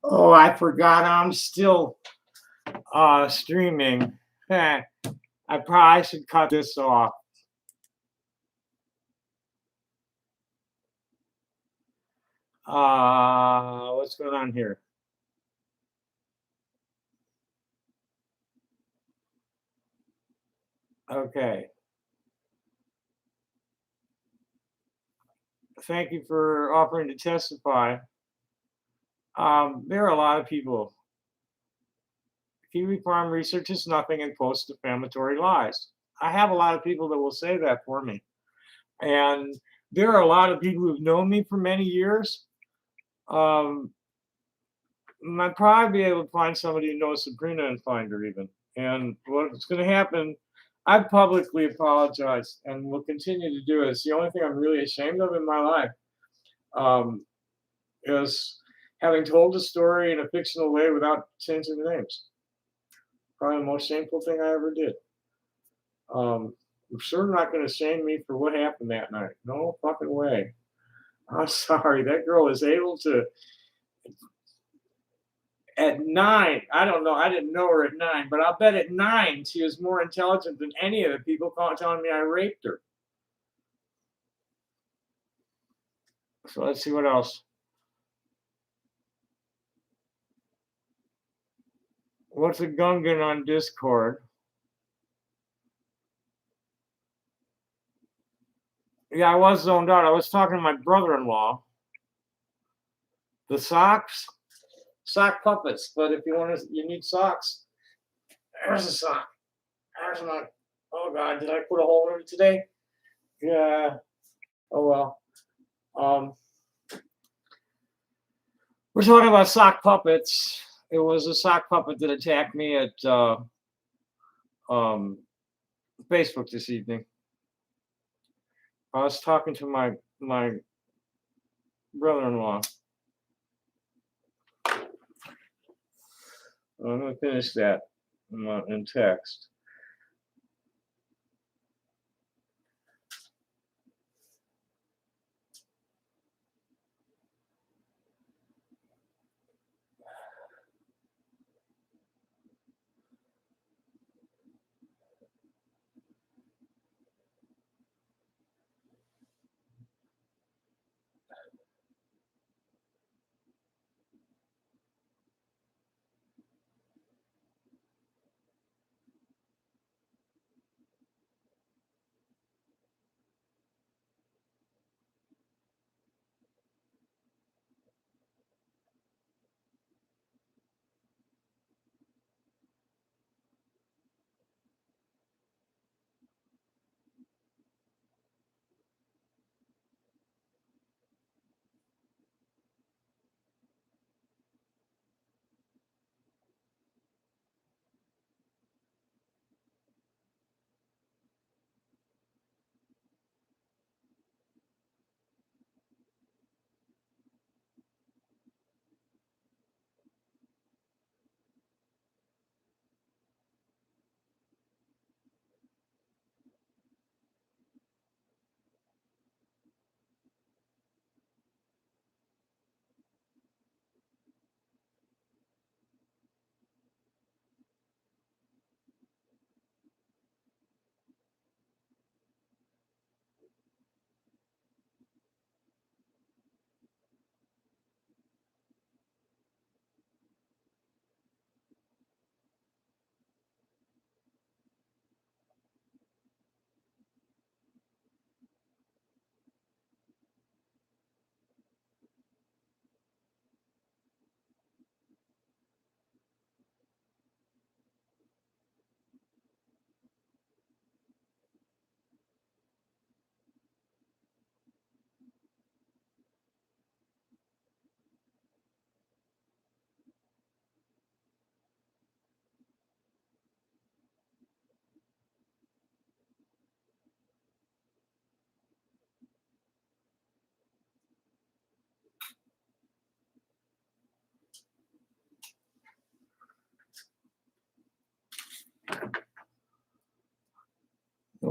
Oh, I forgot I'm still streaming. Heh, I probably should cut this off. What's going on here? Okay. Thank you for offering to testify. There are a lot of people. Kiwi Farm researches nothing and posts defamatory lies. I have a lot of people that will say that for me. And there are a lot of people who've known me for many years. Might probably be able to find somebody who knows Sabrina and find her even. And what's going to happen, I've publicly apologized and will continue to do it. It's the only thing I'm really ashamed of in my life, um, is having told the story in a fictional way without changing the names. Probably the most shameful thing I ever did. You're sure not going to shame me for what happened that night. No fucking way. I'm sorry. That girl is able to, at 9, I don't know. I didn't know her at 9, but I'll bet at 9 she was more intelligent than any of the people telling me I raped her. So let's see what else. What's a Gungan on Discord? Yeah, I was zoned out. I was talking to my brother-in-law. The socks, sock puppets. But if you want to, you need socks. There's a sock. There's one. Oh God, did I put a hole in it today? Yeah. Oh well. Um, we're talking about sock puppets. It was a sock puppet that attacked me at um, Facebook this evening. I was talking to my brother-in-law. I'm gonna finish that in text.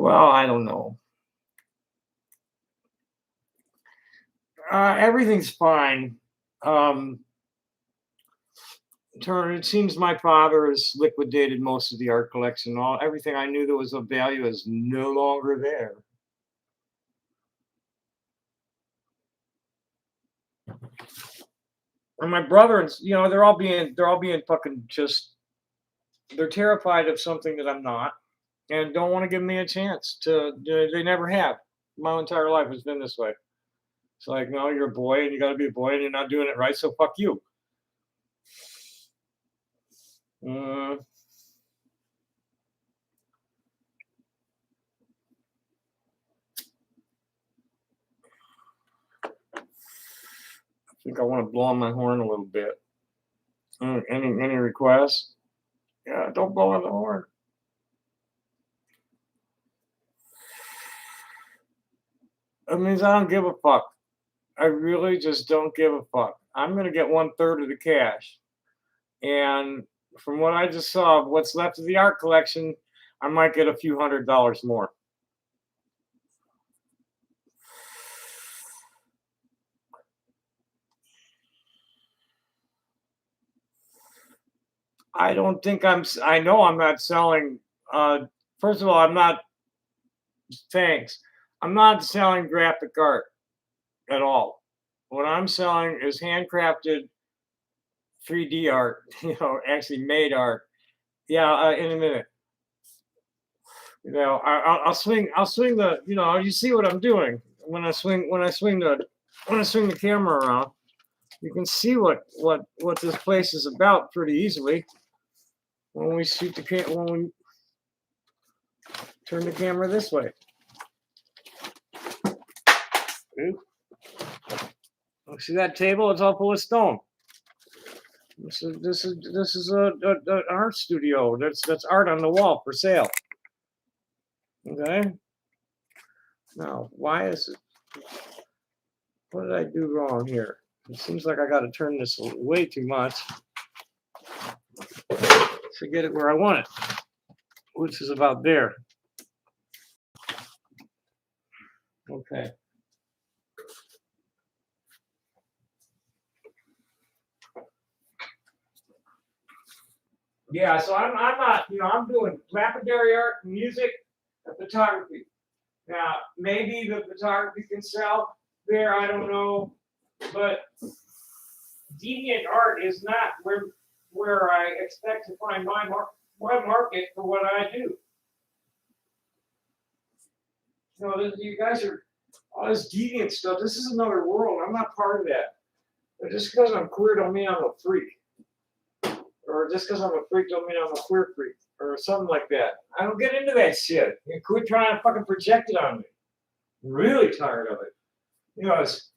Well, I don't know. Everything's fine. Um, it seems my father has liquidated most of the art collection. Everything I knew that was of value is no longer there. And my brother, they're all being fucking just. They're terrified of something that I'm not, and don't want to give me a chance to. They never have. My entire life has been this way. It's like, no, you're a boy, and you got to be a boy, and you're not doing it right, so fuck you. Uh, I think I want to blow on my horn a little bit. Any requests? Yeah, don't blow on the horn. It means I don't give a fuck. I really just don't give a fuck. I'm gonna get 1/3 of the cash, and from what I just saw, of what's left of the art collection, I might get a few $100s more. I don't think I know I'm not selling. First of all, I'm not. Thanks. I'm not selling graphic art at all. What I'm selling is handcrafted 3D art. Actually made art. Yeah, in a minute. I'll swing. I'll swing the. You see what I'm doing when I swing. When I swing the camera around. You can see what this place is about pretty easily when we when we turn the camera this way. Ooh. See that table? It's all full of stone. This is an art studio. That's art on the wall for sale. Okay. Now, why is it? What did I do wrong here? It seems like I got to turn this way too much to get it where I want it, which is about there. Okay. Yeah, so I'm not, I'm doing lapidary art, music, and photography. Now, maybe the photography can sell there, I don't know, but deviant art is not where I expect to find my market for what I do. You guys are all this deviant stuff. This is another world. I'm not part of that. But just because I'm queer don't mean I'm a freak. Or just because I'm a freak don't mean I'm a queer freak. Or something like that. I don't get into that shit. You quit trying to fucking project it on me. I'm really tired of it. It's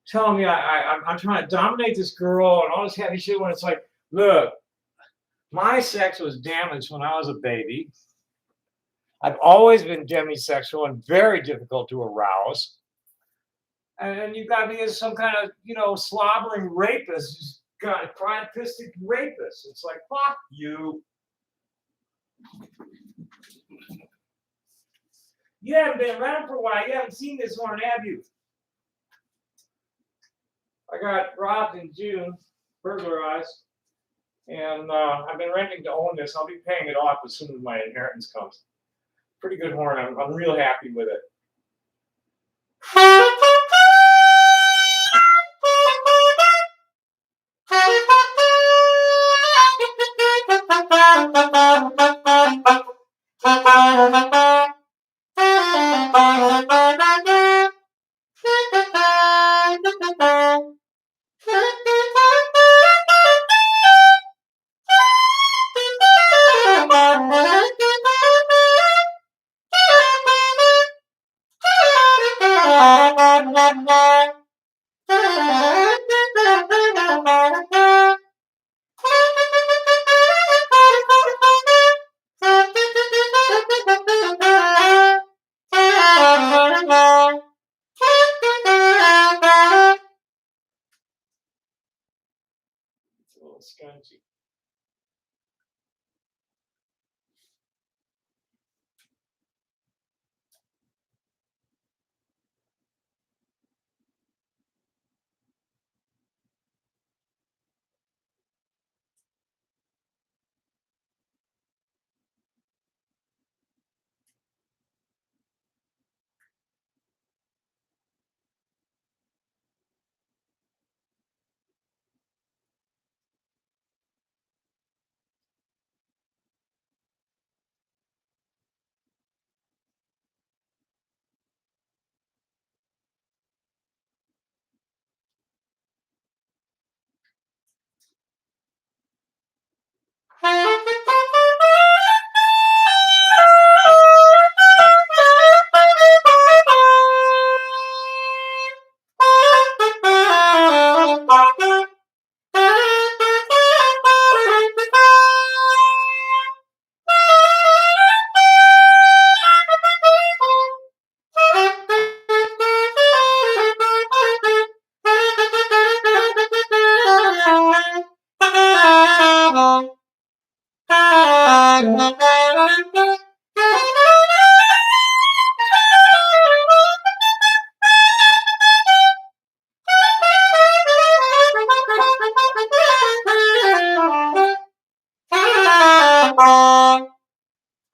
telling me I'm trying to dominate this girl and all this heavy shit when it's like, look, my sex was damaged when I was a baby. I've always been demisexual and very difficult to arouse. And you got me as some kind of, slobbering rapist, priapistic rapist. It's like, fuck you. You haven't been around for a while. You haven't seen this one, have you? I got robbed in June, burglarized, and I've been renting to own this. I'll be paying it off as soon as my inheritance comes. Pretty good horn. I'm real happy with it. It's a little scungy.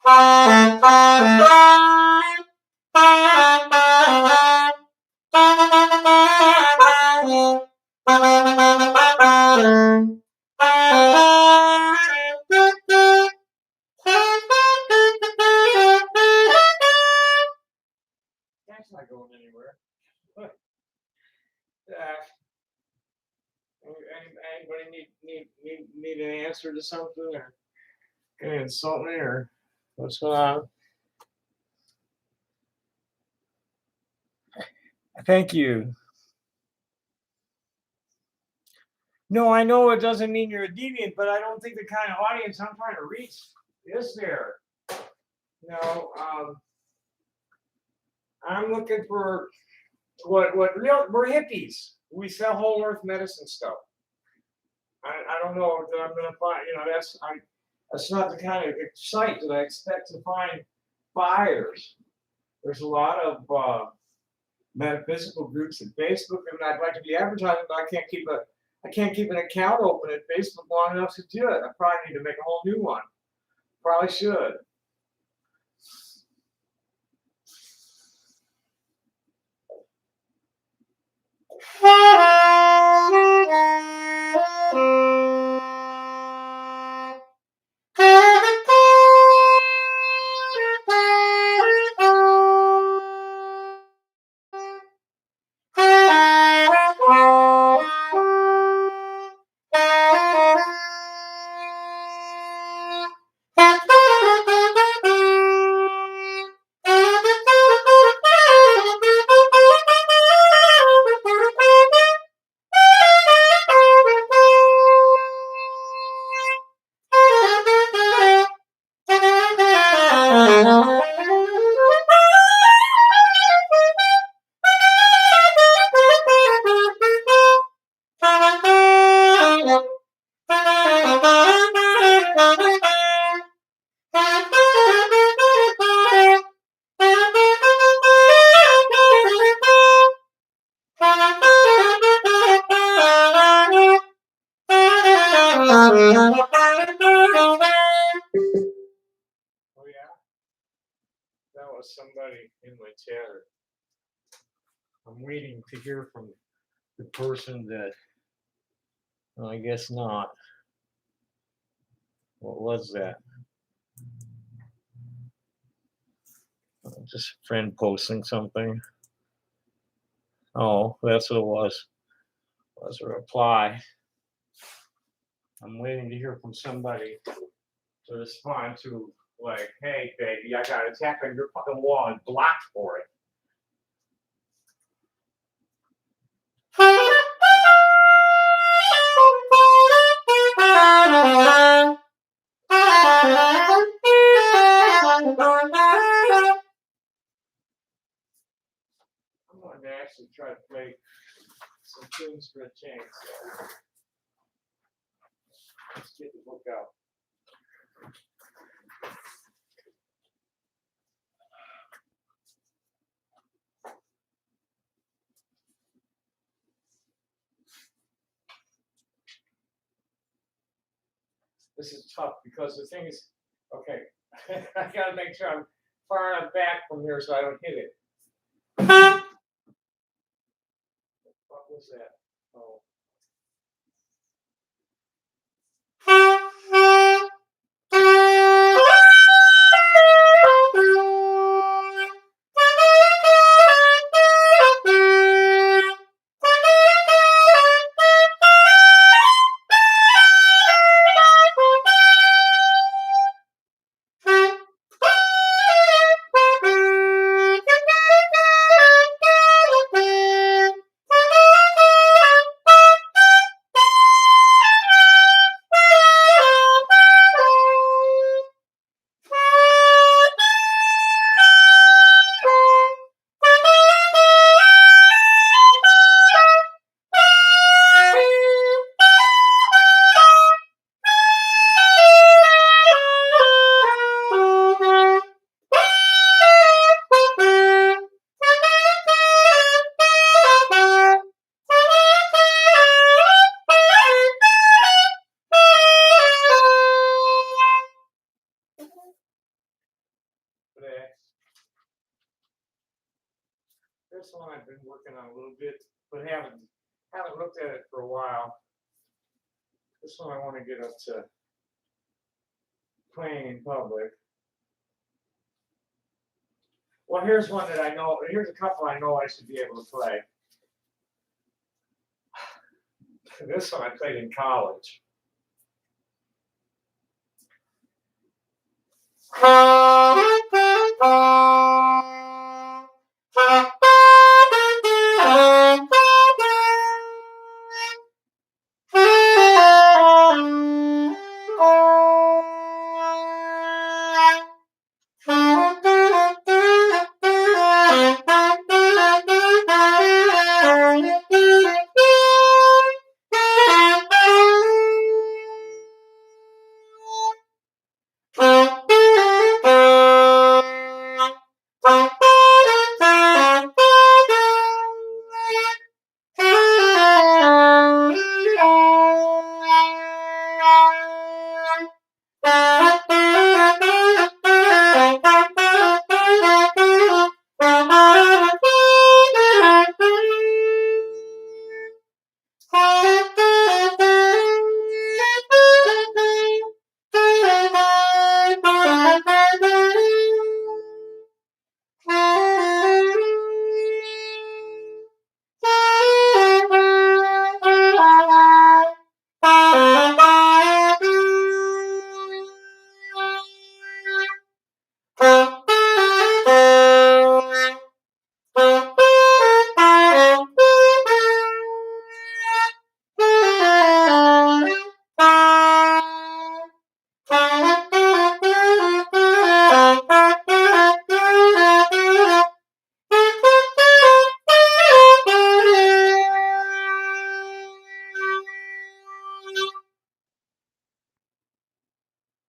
That's not going anywhere. Anybody need an answer to something, or gonna insult me, or what's going on? Thank you. No, I know it doesn't mean you're a deviant, but I don't think the kind of audience I'm trying to reach is there. No, I'm looking for what we're hippies. We sell whole earth medicine stuff. I don't know that I'm going to find. That's not the kind of site that I expect to find buyers. There's a lot of metaphysical groups at Facebook, and I'd like to be advertising, but I can't keep an account open at Facebook long enough to do it. I probably need to make a whole new one. Probably should. Oh yeah, that was somebody in my chatter. I'm waiting to hear from the person that. Well, I guess not. What was that? Just a friend posting something. Oh, that's what it was. It was a reply. I'm waiting to hear from somebody to respond to, like, hey, baby, I got attacked on your fucking wall and blocked for it. I'm going to actually try to play some tunes for a change. So let's get the book out. This is tough because the thing is, okay, I got to make sure I'm far enough back from here so I don't hit it. What was that? Oh. This one I've been working on a little bit, but haven't looked at it for a while. This one I want to get up to playing in public. Well, here's one that I know. Here's a couple I know I should be able to play. This one I played in college.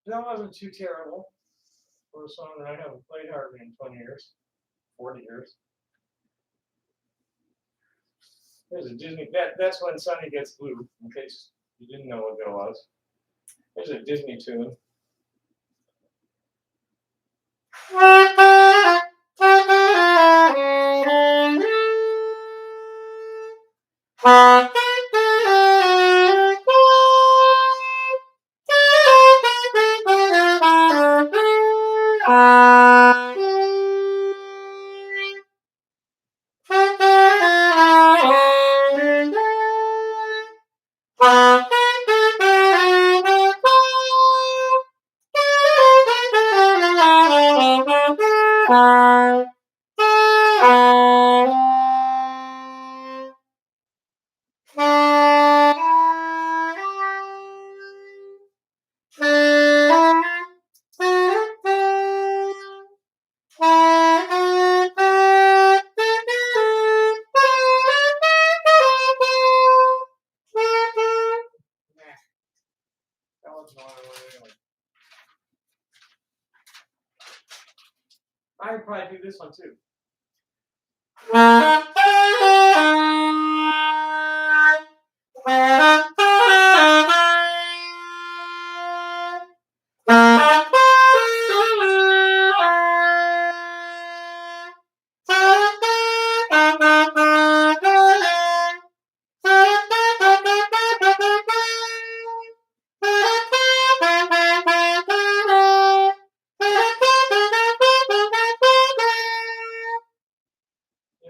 That wasn't too terrible for a song that I haven't played hardly in 20 years, 40 years. There's a Disney, that's when Sunny Gets Blue, in case you didn't know what that was. There's a Disney tune. I'd probably do this one too.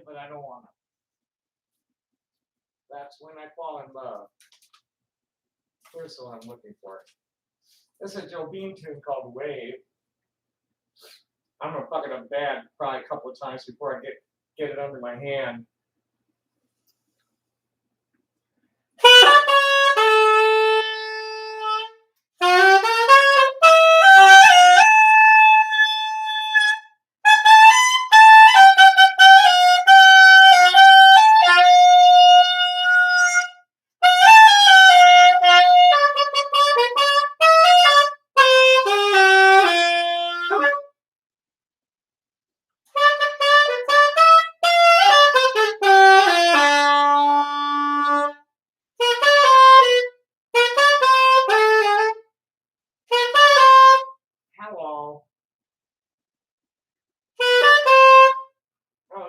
But I don't want to. That's When I Fall in Love. Here's the one I'm looking for. This is a Joe Beam tune called Wave. I'm gonna fuck it up bad probably a couple of times before I get it under my hand.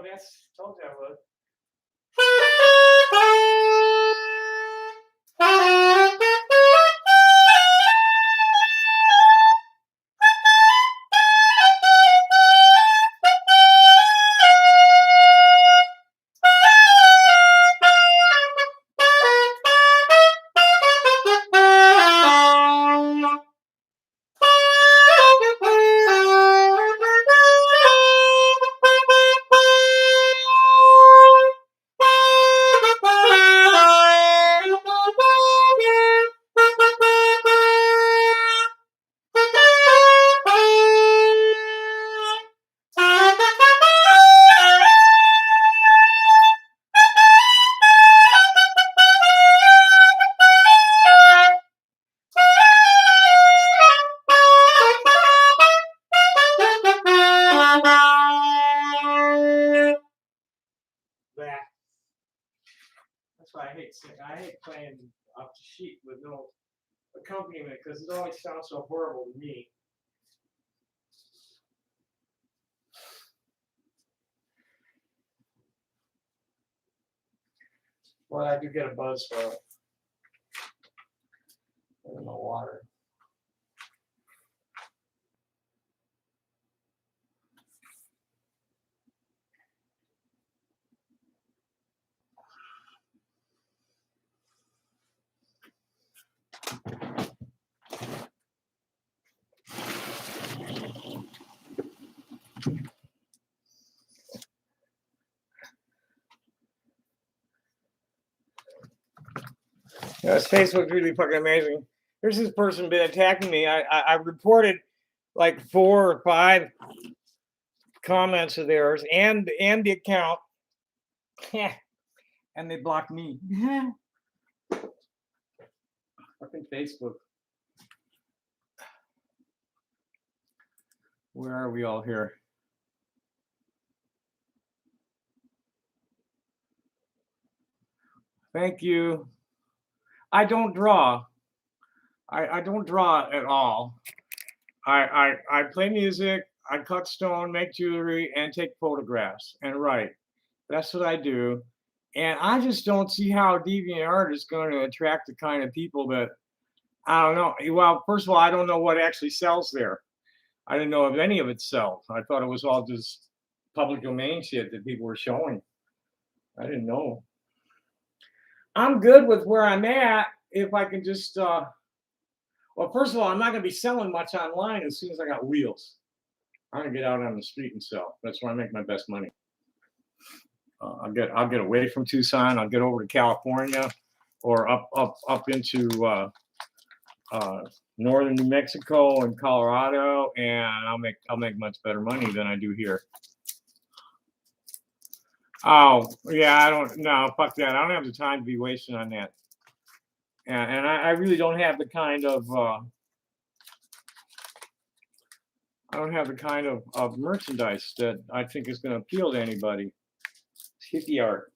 yes, told you I would. That's why I hate singing. I hate playing off the sheet with no accompaniment because it always sounds so horrible to me. Well, I do get a buzz for it. In the water. Yeah, this Facebook's really fucking amazing. Here's this person been attacking me. I reported like 4 or 5 comments of theirs and the account, and they blocked me. Fucking Facebook. Where are we all here? Thank you. I don't draw. I don't draw at all. I play music, I cut stone, make jewelry, and take photographs and write. That's what I do. And I just don't see how DeviantArt is going to attract the kind of people that, I don't know. Well, first of all, I don't know what actually sells there. I didn't know if any of it sells. I thought it was all just public domain shit that people were showing. I didn't know. I'm good with where I'm at if I can just, well, first of all, I'm not going to be selling much online as soon as I got wheels. I'm going to get out on the street and sell. That's where I make my best money. I'll get away from Tucson. I'll get over to California or up into northern New Mexico and Colorado, and I'll make much better money than I do here. Oh yeah, no, fuck that. I don't have the time to be wasting on that. And I really don't have the kind of merchandise that I think is going to appeal to anybody. It's hippie art.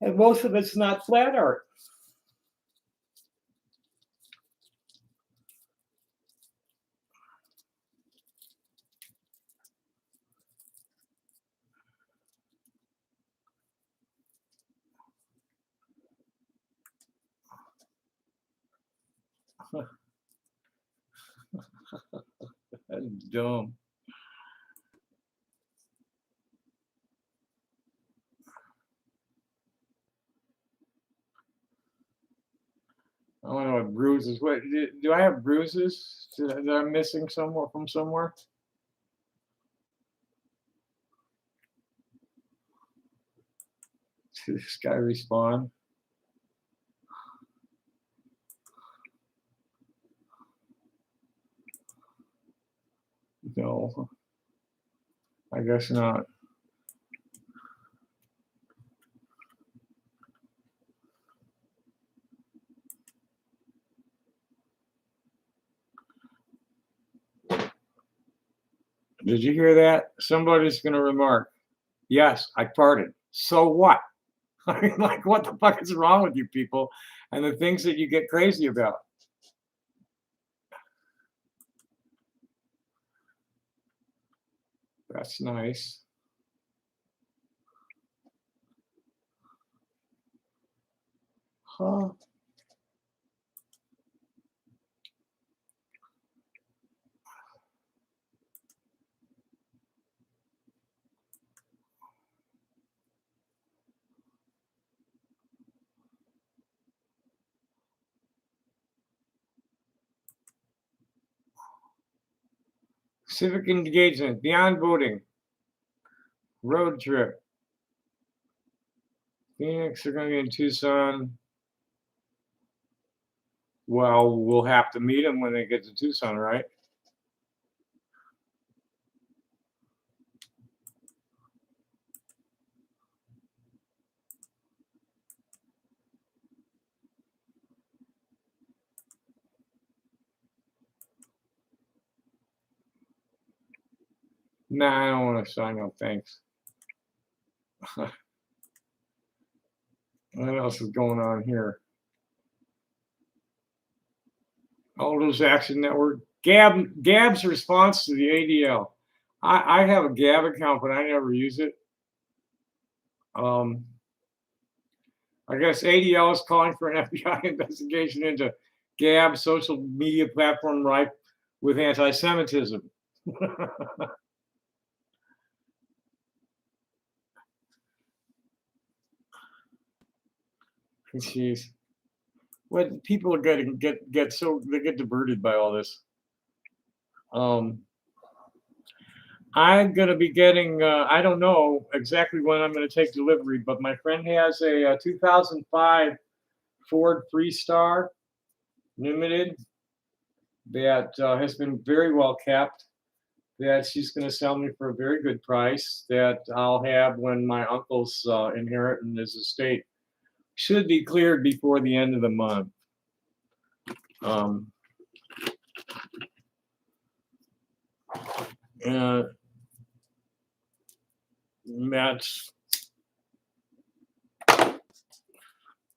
And most of it's not flat art. That's dumb. I don't know what bruises. What do I have bruises that I'm missing somewhere from somewhere? Did this guy respawn? No, I guess not. Did you hear that? Somebody's going to remark, yes, I farted. So what? I mean, like, what the fuck is wrong with you people and the things that you get crazy about? That's nice. Huh. Civic engagement, beyond voting, road trip. Phoenix, they're going to be in Tucson. Well, we'll have to meet them when they get to Tucson, right? Nah, I don't want to sign up, thanks. What else is going on here? All those Action Network. Gab's response to the ADL. I have a Gab account, but I never use it. I guess ADL is calling for an FBI investigation into Gab, social media platform rife with anti-Semitism. Jeez. What people are getting get so they get diverted by all this. I'm gonna be getting. I don't know exactly when I'm gonna take delivery, but my friend has a 2005 Ford Freestar Limited that has been very well kept. That she's going to sell me for a very good price. That I'll have when my uncle's inheritance his estate should be cleared before the end of the month. That's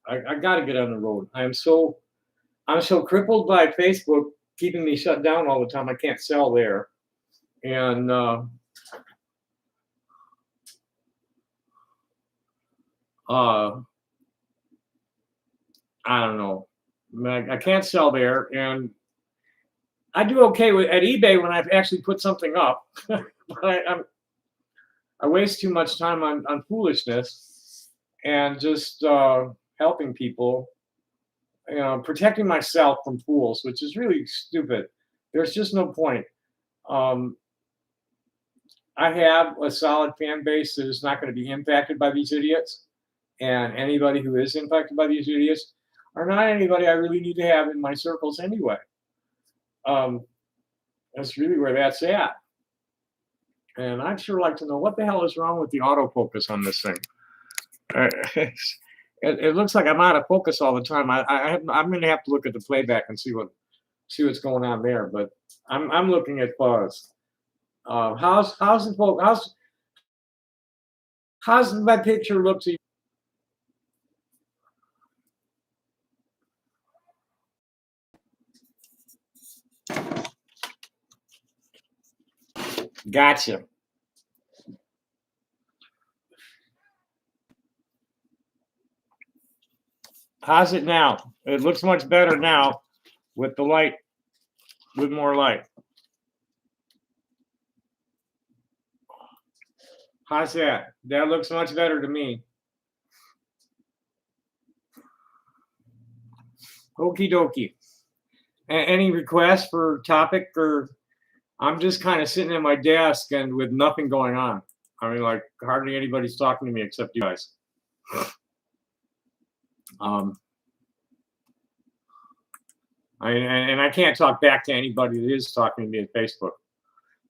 I got to get on the road. I'm so crippled by Facebook keeping me shut down all the time. I can't sell there, and I don't know. I can't sell there, and I do okay at eBay when I've actually put something up. But I waste too much time on foolishness and just helping people, protecting myself from fools, which is really stupid. There's just no point. I have a solid fan base that is not going to be impacted by these idiots, and anybody who is impacted by these idiots are not anybody I really need to have in my circles anyway. That's really where that's at. And I'd sure like to know what the hell is wrong with the autofocus on this thing. It looks like I'm out of focus all the time. I'm going to have to look at the playback and see what's going on there. But I'm looking at fuzz. How's the focus? How's my picture look to you? Gotcha. How's it now? It looks much better now with the light, with more light. How's that? That looks much better to me. Okie dokie. Any requests for topic, or I'm just kind of sitting at my desk and with nothing going on. I mean, like hardly anybody's talking to me except you guys. And I can't talk back to anybody that is talking to me at Facebook.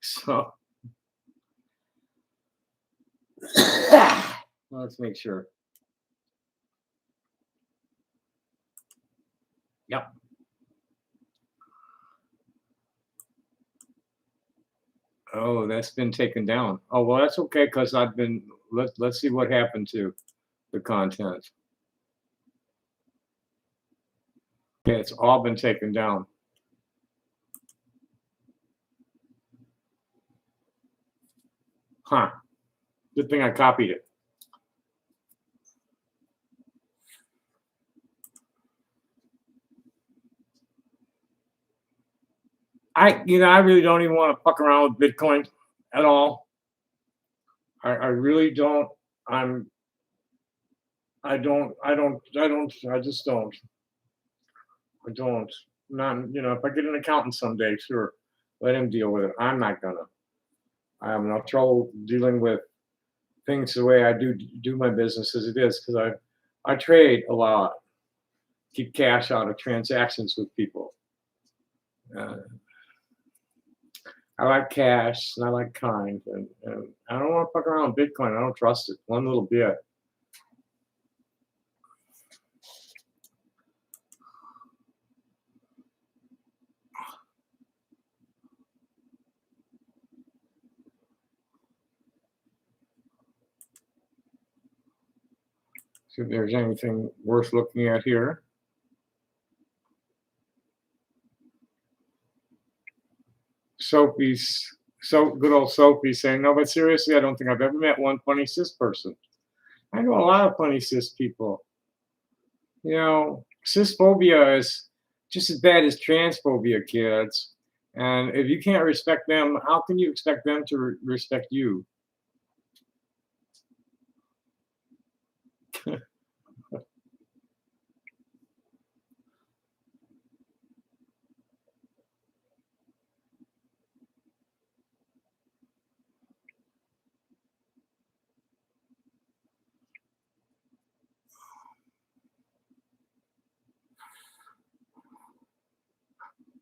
So let's make sure. Yep. Oh, that's been taken down. Oh, well, that's okay because I've been. Let's see what happened to the content. Okay, it's all been taken down. Huh. Good thing I copied it. I really don't even want to fuck around with Bitcoin at all. I really don't. I'm, I just don't. I don't. Not, if I get an accountant someday, sure, let him deal with it. I'm not gonna. I have enough trouble dealing with things the way I do my business as it is because I trade a lot, keep cash out of transactions with people. Uh, I like cash and I like kind, and I don't want to fuck around with Bitcoin. I don't trust it one little bit. See if there's anything worth looking at here. Good old Sophie saying, no, but seriously, I don't think I've ever met one funny cis person. I know a lot of funny cis people. Cisphobia is just as bad as transphobia, kids. And if you can't respect them, how can you expect them to respect you?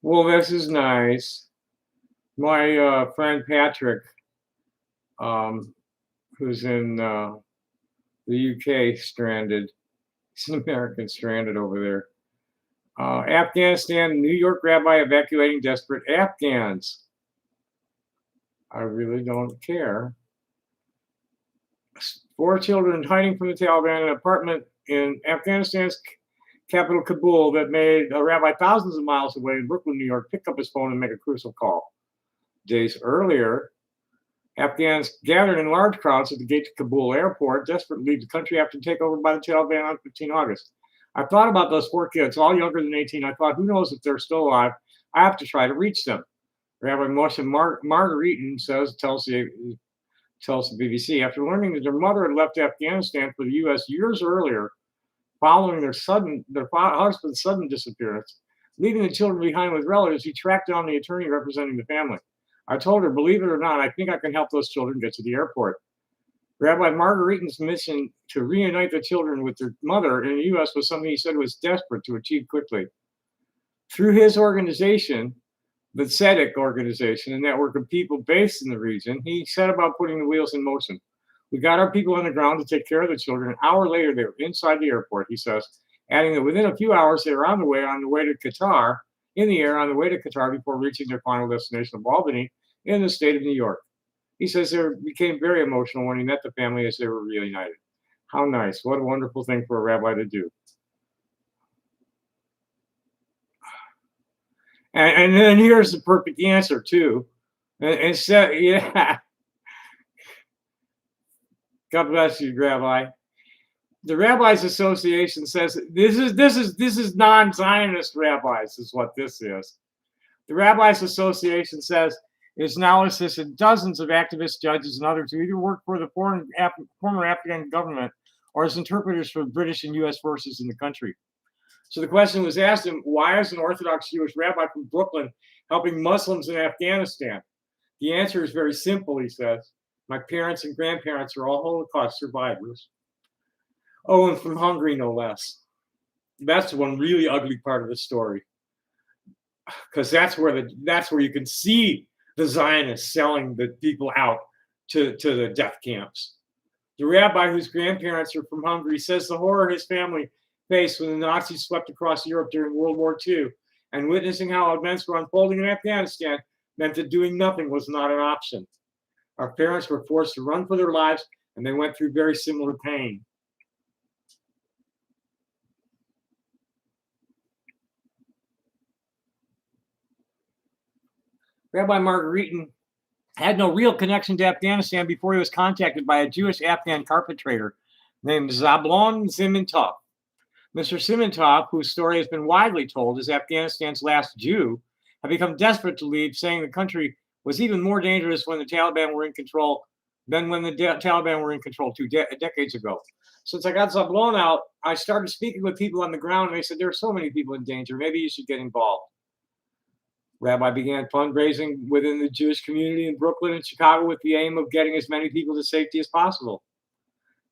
Well, this is nice. My friend Patrick, um, who's in the UK, stranded. He's an American stranded over there. Afghanistan, New York rabbi evacuating desperate Afghans. I really don't care. 4 children hiding from the Taliban in an apartment in Afghanistan's capital, Kabul, that made a rabbi thousands of miles away in Brooklyn, New York, pick up his phone and make a crucial call. Days earlier, Afghans gathered in large crowds at the gate to Kabul airport, desperate to leave the country after takeover by the Taliban on 15 August. I thought about those 4 kids, all younger than 18. I thought, who knows if they're still alive? I have to try to reach them. Rabbi Moshe Margaritin tells the BBC, after learning that their mother had left Afghanistan for the U.S. years earlier, following their husband's sudden disappearance, leaving the children behind with relatives, he tracked down the attorney representing the family. I told her, believe it or not, I think I can help those children get to the airport. Rabbi Margaritin's mission to reunite the children with their mother in the U.S. was something he said was desperate to achieve quickly. Through his organization, the Tzedek organization, a network of people based in the region, he set about putting the wheels in motion. We got our people on the ground to take care of the children. An hour later, they were inside the airport, he says, adding that within a few hours, they were on the way to Qatar, in the air on the way to Qatar before reaching their final destination of Albany in the state of New York. He says they became very emotional when he met the family as they were reunited. How nice. What a wonderful thing for a rabbi to do. And then here's the perfect answer, too. And so, yeah. God bless you, Rabbi. The Rabbis Association says this is non-Zionist rabbis, is what this is. The Rabbis Association says it's now assisted dozens of activist judges and others who either work for the former Afghan government or as interpreters for British and U.S. forces in the country. So the question was asked him, why is an Orthodox Jewish rabbi from Brooklyn helping Muslims in Afghanistan? The answer is very simple, he says. My parents and grandparents are all Holocaust survivors. Oh, and from Hungary, no less. That's one really ugly part of the story, because that's where you can see the Zionists selling the people out to the death camps. The rabbi, whose grandparents are from Hungary, says the horror his family faced when the Nazis swept across Europe during World War II, and witnessing how events were unfolding in Afghanistan meant that doing nothing was not an option. Our parents were forced to run for their lives, and they went through very similar pain. Rabbi Margaritin had no real connection to Afghanistan before he was contacted by a Jewish Afghan carpet trader named Zablon Simintov. Mr. Simintov, whose story has been widely told as Afghanistan's last Jew, had become desperate to leave, saying the country was even more dangerous when the Taliban were in control than when the Taliban were in control decades ago. Since I got Zablon out, I started speaking with people on the ground, and they said there are so many people in danger. Maybe you should get involved. Rabbi began fundraising within the Jewish community in Brooklyn and Chicago with the aim of getting as many people to safety as possible.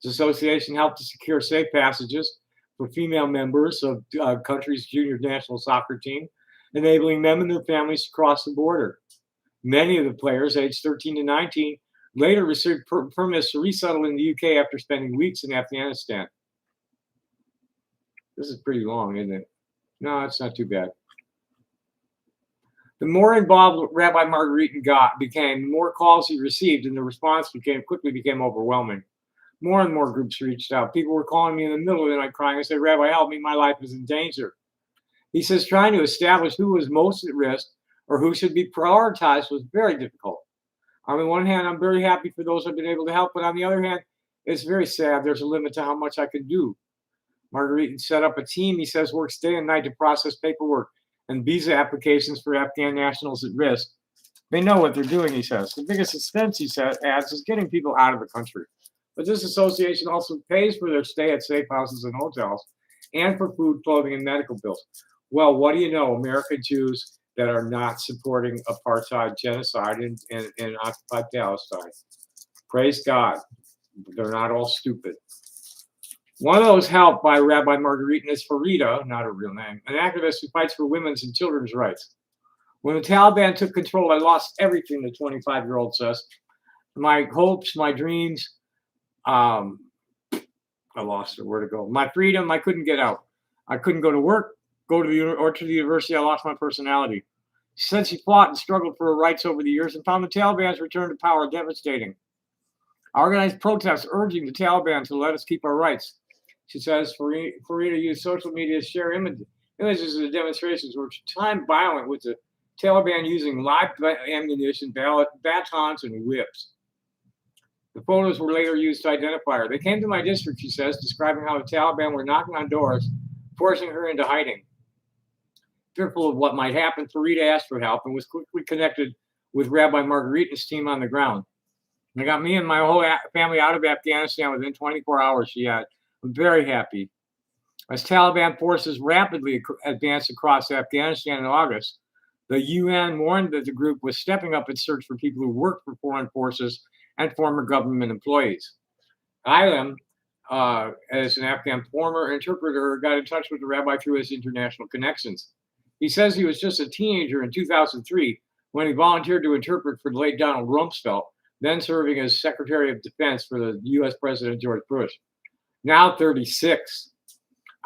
His association helped to secure safe passages for female members of country's junior national soccer team, enabling them and their families to cross the border. Many of the players, aged 13 to 19, later received permits to resettle in the UK after spending weeks in Afghanistan. This is pretty long, isn't it? No, it's not too bad. The more involved Rabbi Margueritan became, the more calls he received, and the response quickly became overwhelming. More and more groups reached out. People were calling me in the middle of the night crying. I said, Rabbi, help me, my life is in danger. He says trying to establish who was most at risk or who should be prioritized was very difficult. On the one hand, I'm very happy for those I've been able to help, but on the other hand, it's very sad. There's a limit to how much I can do. Margueritan set up a team, he says, works day and night to process paperwork and visa applications for Afghan nationals at risk. They know what they're doing, he says. The biggest expense, he adds, is getting people out of the country. But this association also pays for their stay at safe houses and hotels and for food, clothing, and medical bills. Well, what do you know? American Jews that are not supporting apartheid genocide in occupied Palestine. Praise God. They're not all stupid. One of those helped by Rabbi Margueritan is Farida, not her real name, an activist who fights for women's and children's rights. When the Taliban took control, I lost everything, the 25-year-old says. My hopes, my dreams, I lost it, where to go. My freedom, I couldn't get out. I couldn't go to work, go to the university. I lost my personality. She said she fought and struggled for her rights over the years and found the Taliban's return to power devastating. I organized protests urging the Taliban to let us keep our rights. She says Farida used social media to share images of the demonstrations, which were time violent, with the Taliban using live ammunition, batons, and whips. The photos were later used to identify her. They came to my district, she says, describing how the Taliban were knocking on doors, forcing her into hiding. Fearful of what might happen, Farida asked for help and was quickly connected with Rabbi Margueritan's team on the ground. They got me and my whole family out of Afghanistan within 24 hours, she had. I'm very happy. As Taliban forces rapidly advanced across Afghanistan in August, the UN warned that the group was stepping up its search for people who worked for foreign forces and former government employees. Ilam, as an Afghan former interpreter, got in touch with the rabbi through his international connections. He says he was just a teenager in 2003 when he volunteered to interpret for the late Donald Rumsfeld, then serving as Secretary of Defense for the U.S. President George Bush. Now 36.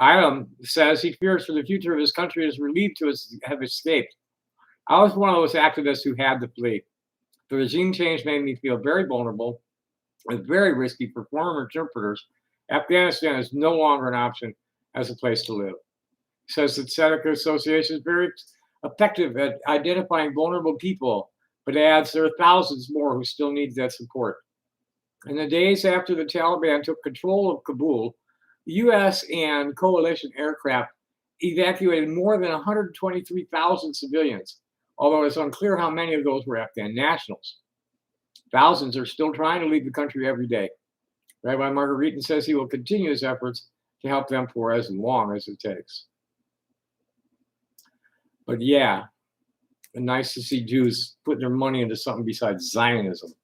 Ilam says he fears for the future of his country and is relieved to have escaped. I was one of those activists who had to flee. The regime change made me feel very vulnerable and very risky for former interpreters. Afghanistan is no longer an option as a place to live. He says that Tzedakah Association is very effective at identifying vulnerable people, but adds there are thousands more who still need that support. In the days after the Taliban took control of Kabul, the U.S. and coalition aircraft evacuated more than 123,000 civilians, although it's unclear how many of those were Afghan nationals. Thousands are still trying to leave the country every day. Rabbi Margueritan says he will continue his efforts to help them for as long as it takes. But yeah, nice to see Jews putting their money into something besides Zionism.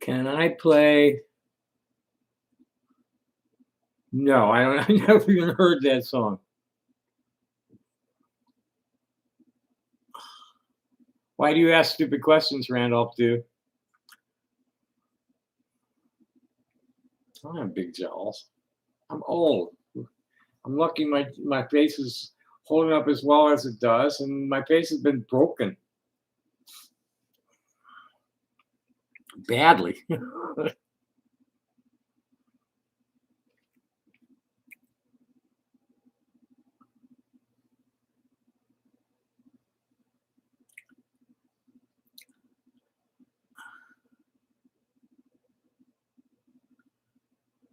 Can I play? No, I never even heard that song. Why do you ask stupid questions, Randolph? I don't have big jowls. I'm old. I'm lucky my face is holding up as well as it does, and my face has been broken. badly.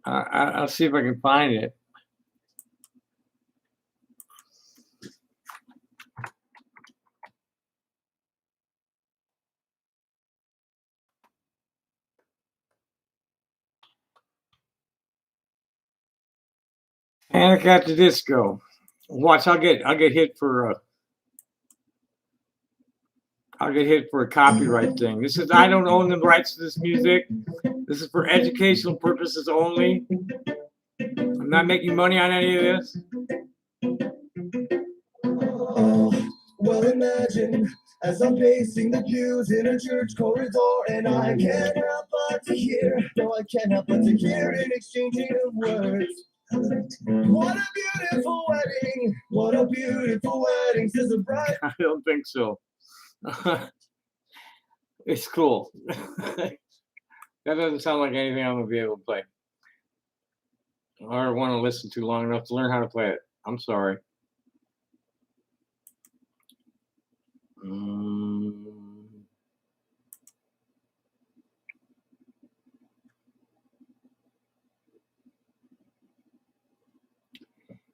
I'll see if I can find it. Panic at the Disco. Watch, I'll get hit for I'll get hit for a copyright thing. This is I don't own the rights to this music. This is for educational purposes only. I'm not making money on any of this. Well, imagine as I'm pacing the pews in a church corridor, and I can't help but to hear, no, I can't help but to hear an exchanging of words. What a beautiful wedding! What a beautiful wedding, says the bride. I don't think so. It's cool. That doesn't sound like anything I'm gonna be able to play or want to listen to long enough to learn how to play it. I'm sorry.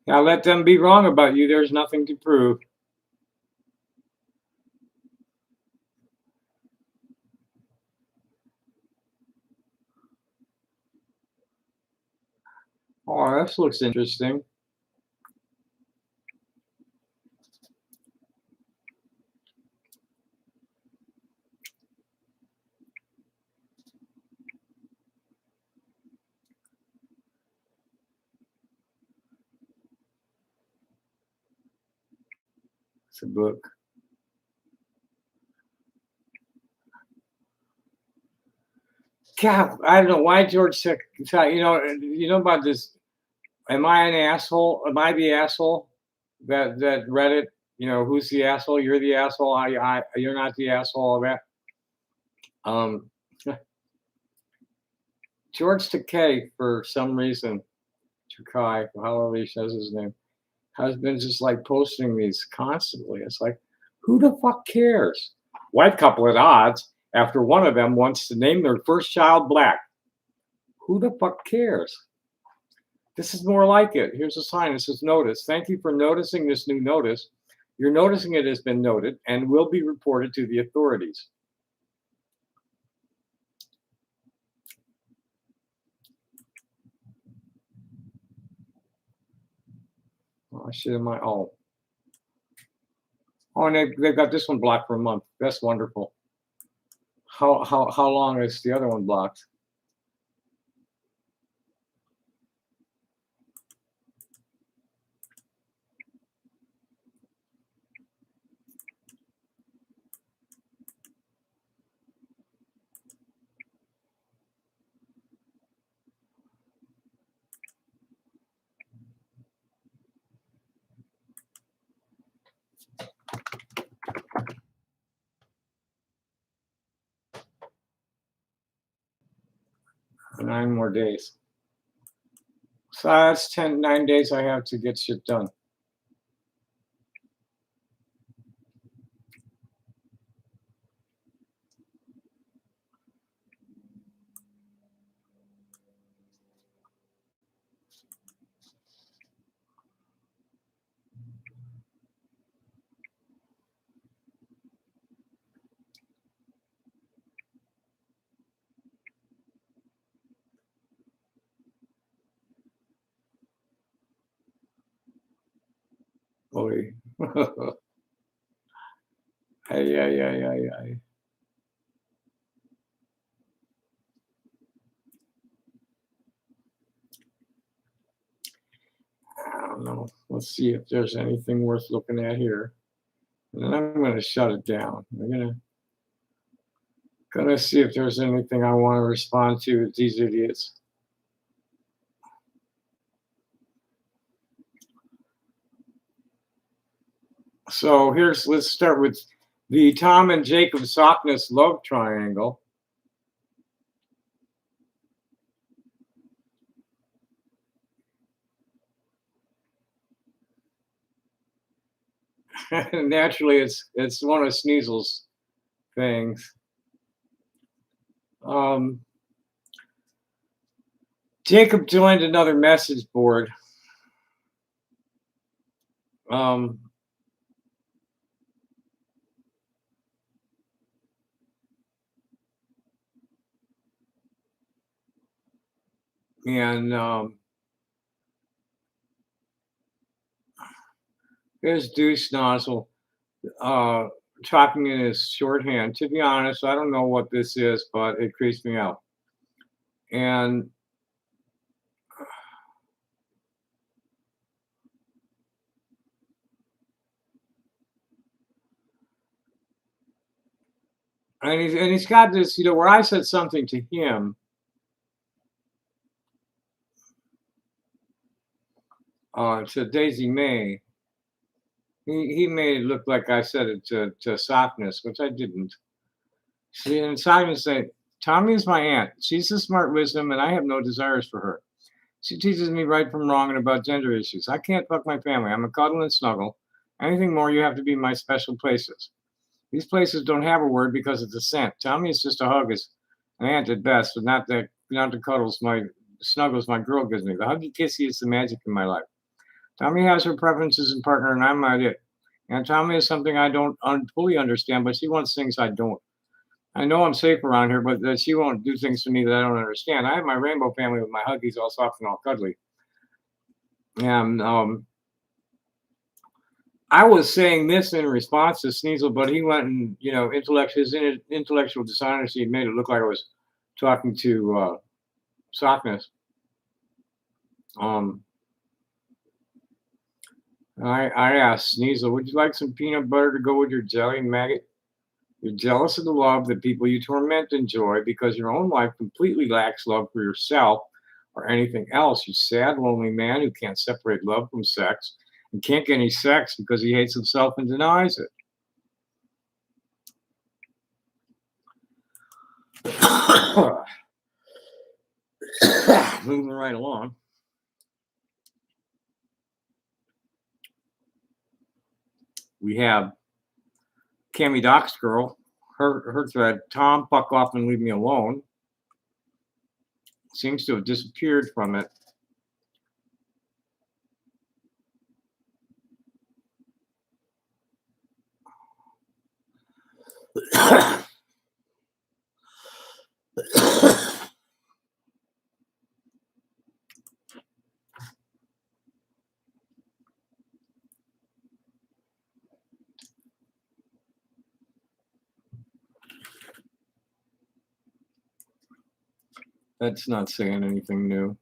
Now let them be wrong about you. There's nothing to prove. Oh, this looks interesting. It's a book. God, I don't know why George said, you know about this. Am I an asshole? Am I the asshole that read it? You know, who's the asshole? You're the asshole. You're not the asshole. All that. George Takei, for some reason, Takai, however he says his name, has been just like posting these constantly. It's like, who the fuck cares? White couple at odds after one of them wants to name their first child Black. Who the fuck cares? This is more like it. Here's a sign. It says notice. Thank you for noticing this new notice. Your noticing it has been noted and will be reported to the authorities. Oh, shit, am I? Oh, and they've got this one blocked for a month. That's wonderful. How long is the other one blocked? For 9 more days. So that's 9 days I have to get shit done. Boy. Ay. I don't know. Let's see if there's anything worth looking at here. And then I'm going to shut it down. I'm gonna see if there's anything I want to respond to with these idiots. So let's start with the Tom and Jacob Sockness love triangle. Naturally, it's one of Sneasel's things. Um, Jacob joined another message board. Um, and there's Deuce Nozzle talking in his shorthand. To be honest, I don't know what this is, but it creeps me out. And he's got this, where I said something to him, to Daisy May. He made it look like I said it to Softness, which I didn't. See, and Simon said, Tommy is my aunt. She's a smart wisdom, and I have no desires for her. She teaches me right from wrong and about gender issues. I can't fuck my family. I'm a cuddle and snuggle. Anything more, you have to be my special places. These places don't have a word because it's a scent. Tommy is just a hug, is an aunt at best, but not the cuddles snuggles my girl gives me. The huggy kissy is the magic in my life. Tommy has her preferences and partner, and I'm not it. And Tommy is something I don't fully understand, but she wants things I don't. I know I'm safe around her, but that she won't do things to me that I don't understand. I have my rainbow family with my huggies all soft and all cuddly. And I was saying this in response to Sneasel, but he went and, his intellectual dishonesty made it look like I was talking to Softness. I asked Sneasel, would you like some peanut butter to go with your jelly, maggot? You're jealous of the love that people you torment enjoy because your own life completely lacks love for yourself or anything else. You sad, lonely man who can't separate love from sex and can't get any sex because he hates himself and denies it. Moving right along. We have Cammy Doc's girl, her thread, Tom, fuck off and leave me alone. Seems to have disappeared from it. That's not saying anything new.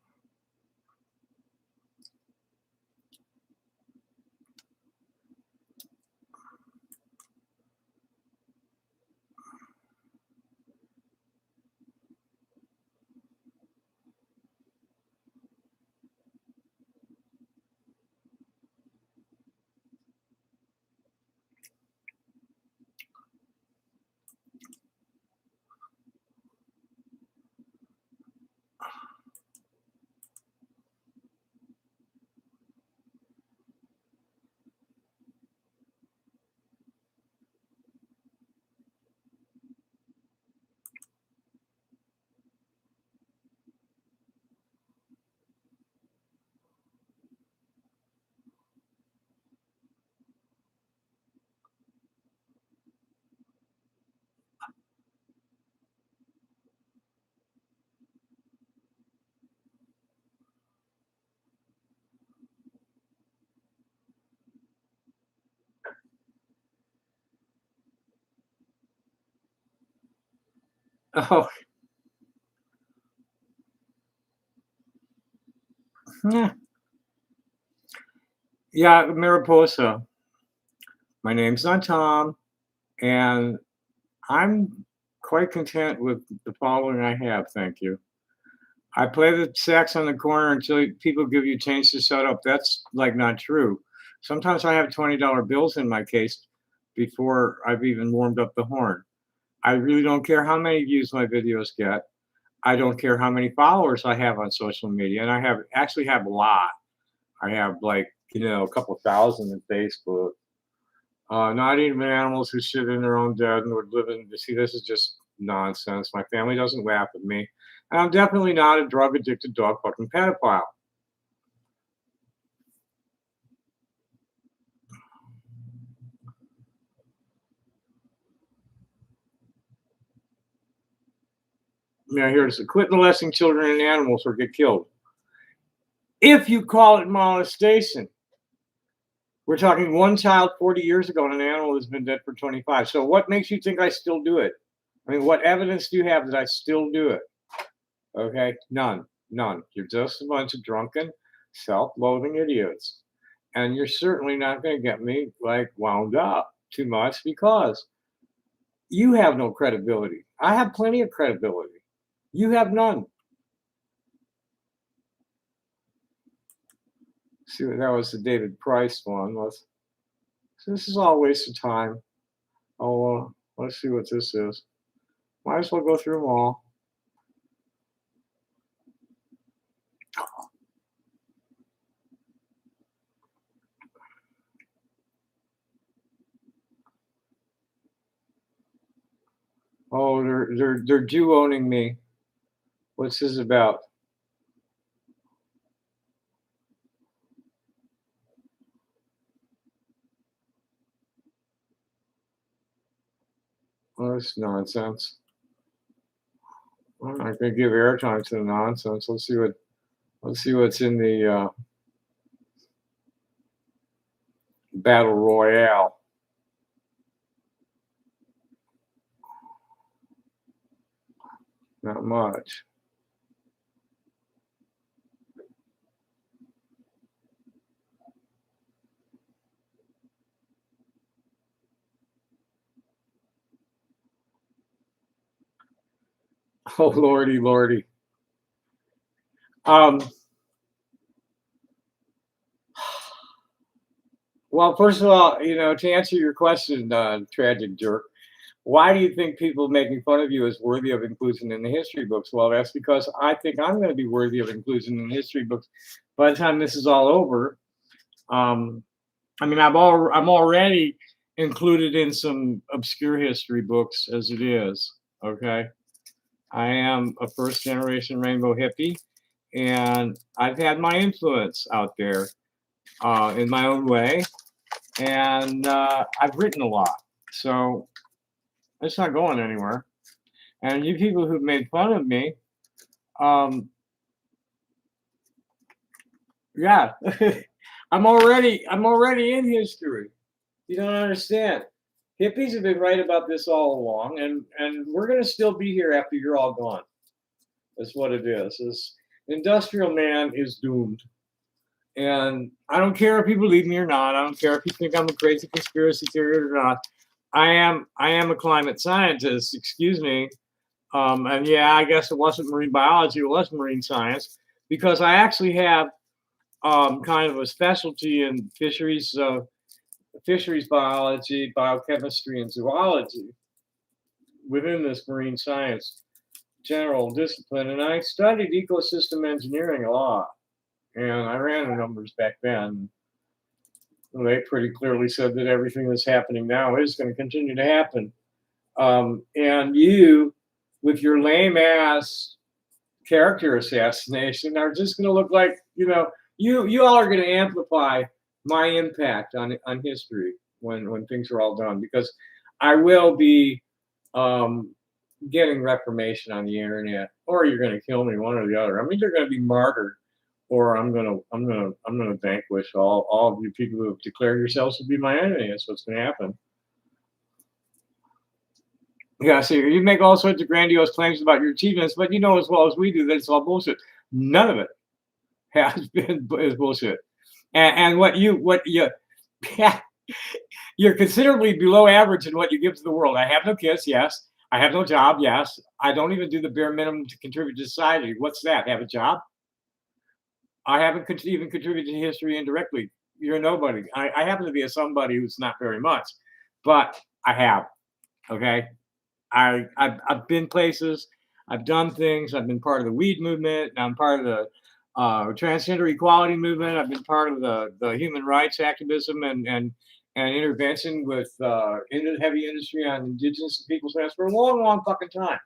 Oh, yeah, Mariposa. My name's not Tom, and I'm quite content with the following I have. Thank you. I play the sax on the corner until people give you change to shut up. That's like not true. Sometimes I have $20 bills in my case before I've even warmed up the horn. I really don't care how many views my videos get. I don't care how many followers I have on social media, and I have a lot. I have like a couple thousand in Facebook. Not even animals who shit in their own dead and would live in. See, this is just nonsense. My family doesn't laugh at me. And I'm definitely not a drug addicted dog fucking pedophile. Now, here's quit molesting children and animals or get killed. If you call it molestation, we're talking one child 40 years ago and an animal has been dead for 25. So what makes you think I still do it? I mean, what evidence do you have that I still do it? Okay, none. You're just a bunch of drunken, self-loathing idiots. And you're certainly not going to get me like wound up too much because you have no credibility. I have plenty of credibility. You have none. See, that was the David Price one. So this is all a waste of time. Oh, let's see what this is. Might as well go through them all. Oh, they're Jew owning me. What's this about? Oh, that's nonsense. I'm not gonna give airtime to the nonsense. Let's see what's in the battle royale. Not much. Oh, lordy, lordy. Well, first of all, to answer your question, tragic jerk, why do you think people making fun of you is worthy of inclusion in the history books? Well, that's because I think I'm going to be worthy of inclusion in the history books by the time this is all over. I mean, I'm already included in some obscure history books as it is. Okay, I am a first generation rainbow hippie, and I've had my influence out there in my own way, and I've written a lot, so it's not going anywhere. And you people who've made fun of me, yeah, I'm already in history. You don't understand. Hippies have been right about this all along, and we're gonna still be here after you're all gone. That's what it is. This industrial man is doomed. And I don't care if you believe me or not. I don't care if you think I'm a crazy conspiracy theory or not. I am a climate scientist, excuse me. And yeah, I guess it wasn't marine biology, it was marine science, because I actually have kind of a specialty in fisheries biology, biochemistry, and zoology within this marine science general discipline. And I studied ecosystem engineering a lot. And I ran the numbers back then. They pretty clearly said that everything that's happening now is going to continue to happen. And you, with your lame ass character assassination, are just going to look like, you all are going to amplify my impact on history when things are all done, because I will be getting reformation on the internet, or you're going to kill me, one or the other. I mean, you're going to be martyred, or I'm gonna vanquish all of you people who have declared yourselves to be my enemy. That's what's going to happen. Yeah, so you make all sorts of grandiose claims about your achievements, but you know as well as we do that it's all bullshit. None of it is bullshit. And what you you're considerably below average in what you give to the world. I have no kids, yes. I have no job, yes. I don't even do the bare minimum to contribute to society. What's that? Have a job? I haven't even contributed to history indirectly. You're nobody. I happen to be a somebody who's not very much, but I have. Okay, I've been places. I've done things. I've been part of the weed movement. I'm part of the transgender equality movement. I've been part of the human rights activism and and intervention with into heavy industry on indigenous people's lands for a long, long fucking time.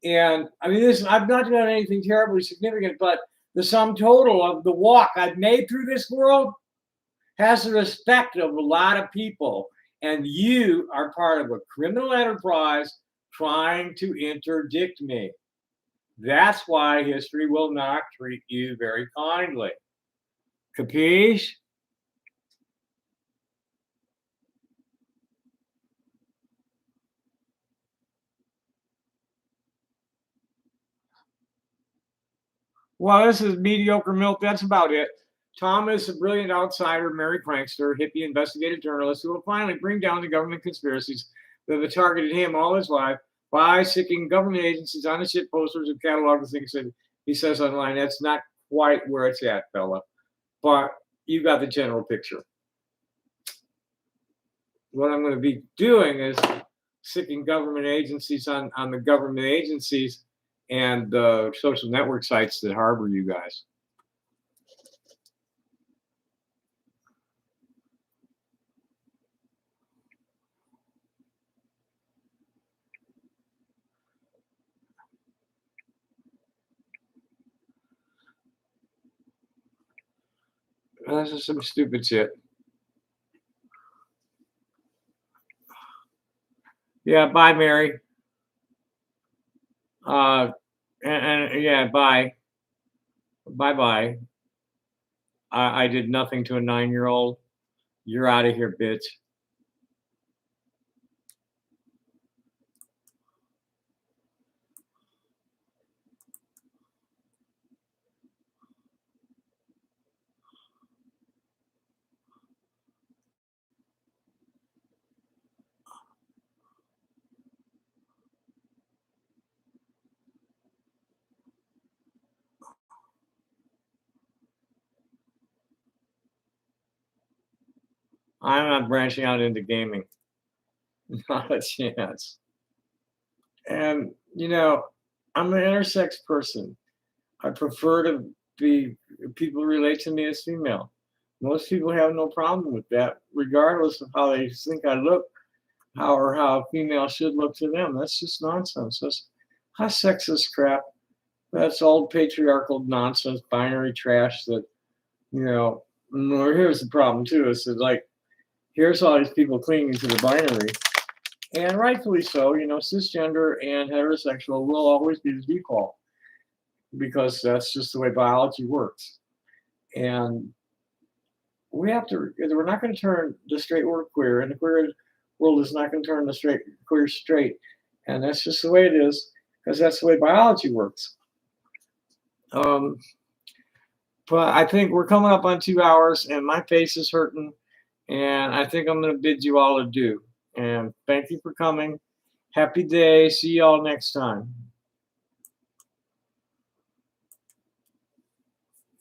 And I mean, this I've not done anything terribly significant, but the sum total of the walk I've made through this world has the respect of a lot of people. And you are part of a criminal enterprise trying to interdict me. That's why history will not treat you very kindly. Capiche? Well, this is mediocre milk. That's about it. Tom is a brilliant outsider, merry prankster, hippie investigative journalist who will finally bring down the government conspiracies that have targeted him all his life by sticking government agencies on his shit posters and catalog the things that he says online. That's not quite where it's at, fella. But you got the general picture. What I'm going to be doing is sticking government agencies on the government agencies and the social network sites that harbor you guys. This is some stupid shit. Yeah, bye, Mary. And yeah, bye. Bye. I did nothing to a 9-year-old. You're out of here, bitch. I'm not branching out into gaming. Not a chance. And, you know, I'm an intersex person. I prefer to be, people relate to me as female. Most people have no problem with that, regardless of how they think I look, how a female should look to them. That's just nonsense. That's high sexist crap. That's old patriarchal nonsense, binary trash that, you know, here's the problem too. Is that like, here's all these people clinging to the binary. And rightfully so, you know, cisgender and heterosexual will always be the default because that's just the way biology works. And we're not going to turn the straight world queer, and the queer world is not going to turn the straight queer straight. And that's just the way it is because that's the way biology works. But I think we're coming up on 2 hours and my face is hurting. And I think I'm going to bid you all adieu. And thank you for coming. Happy day. See y'all next time.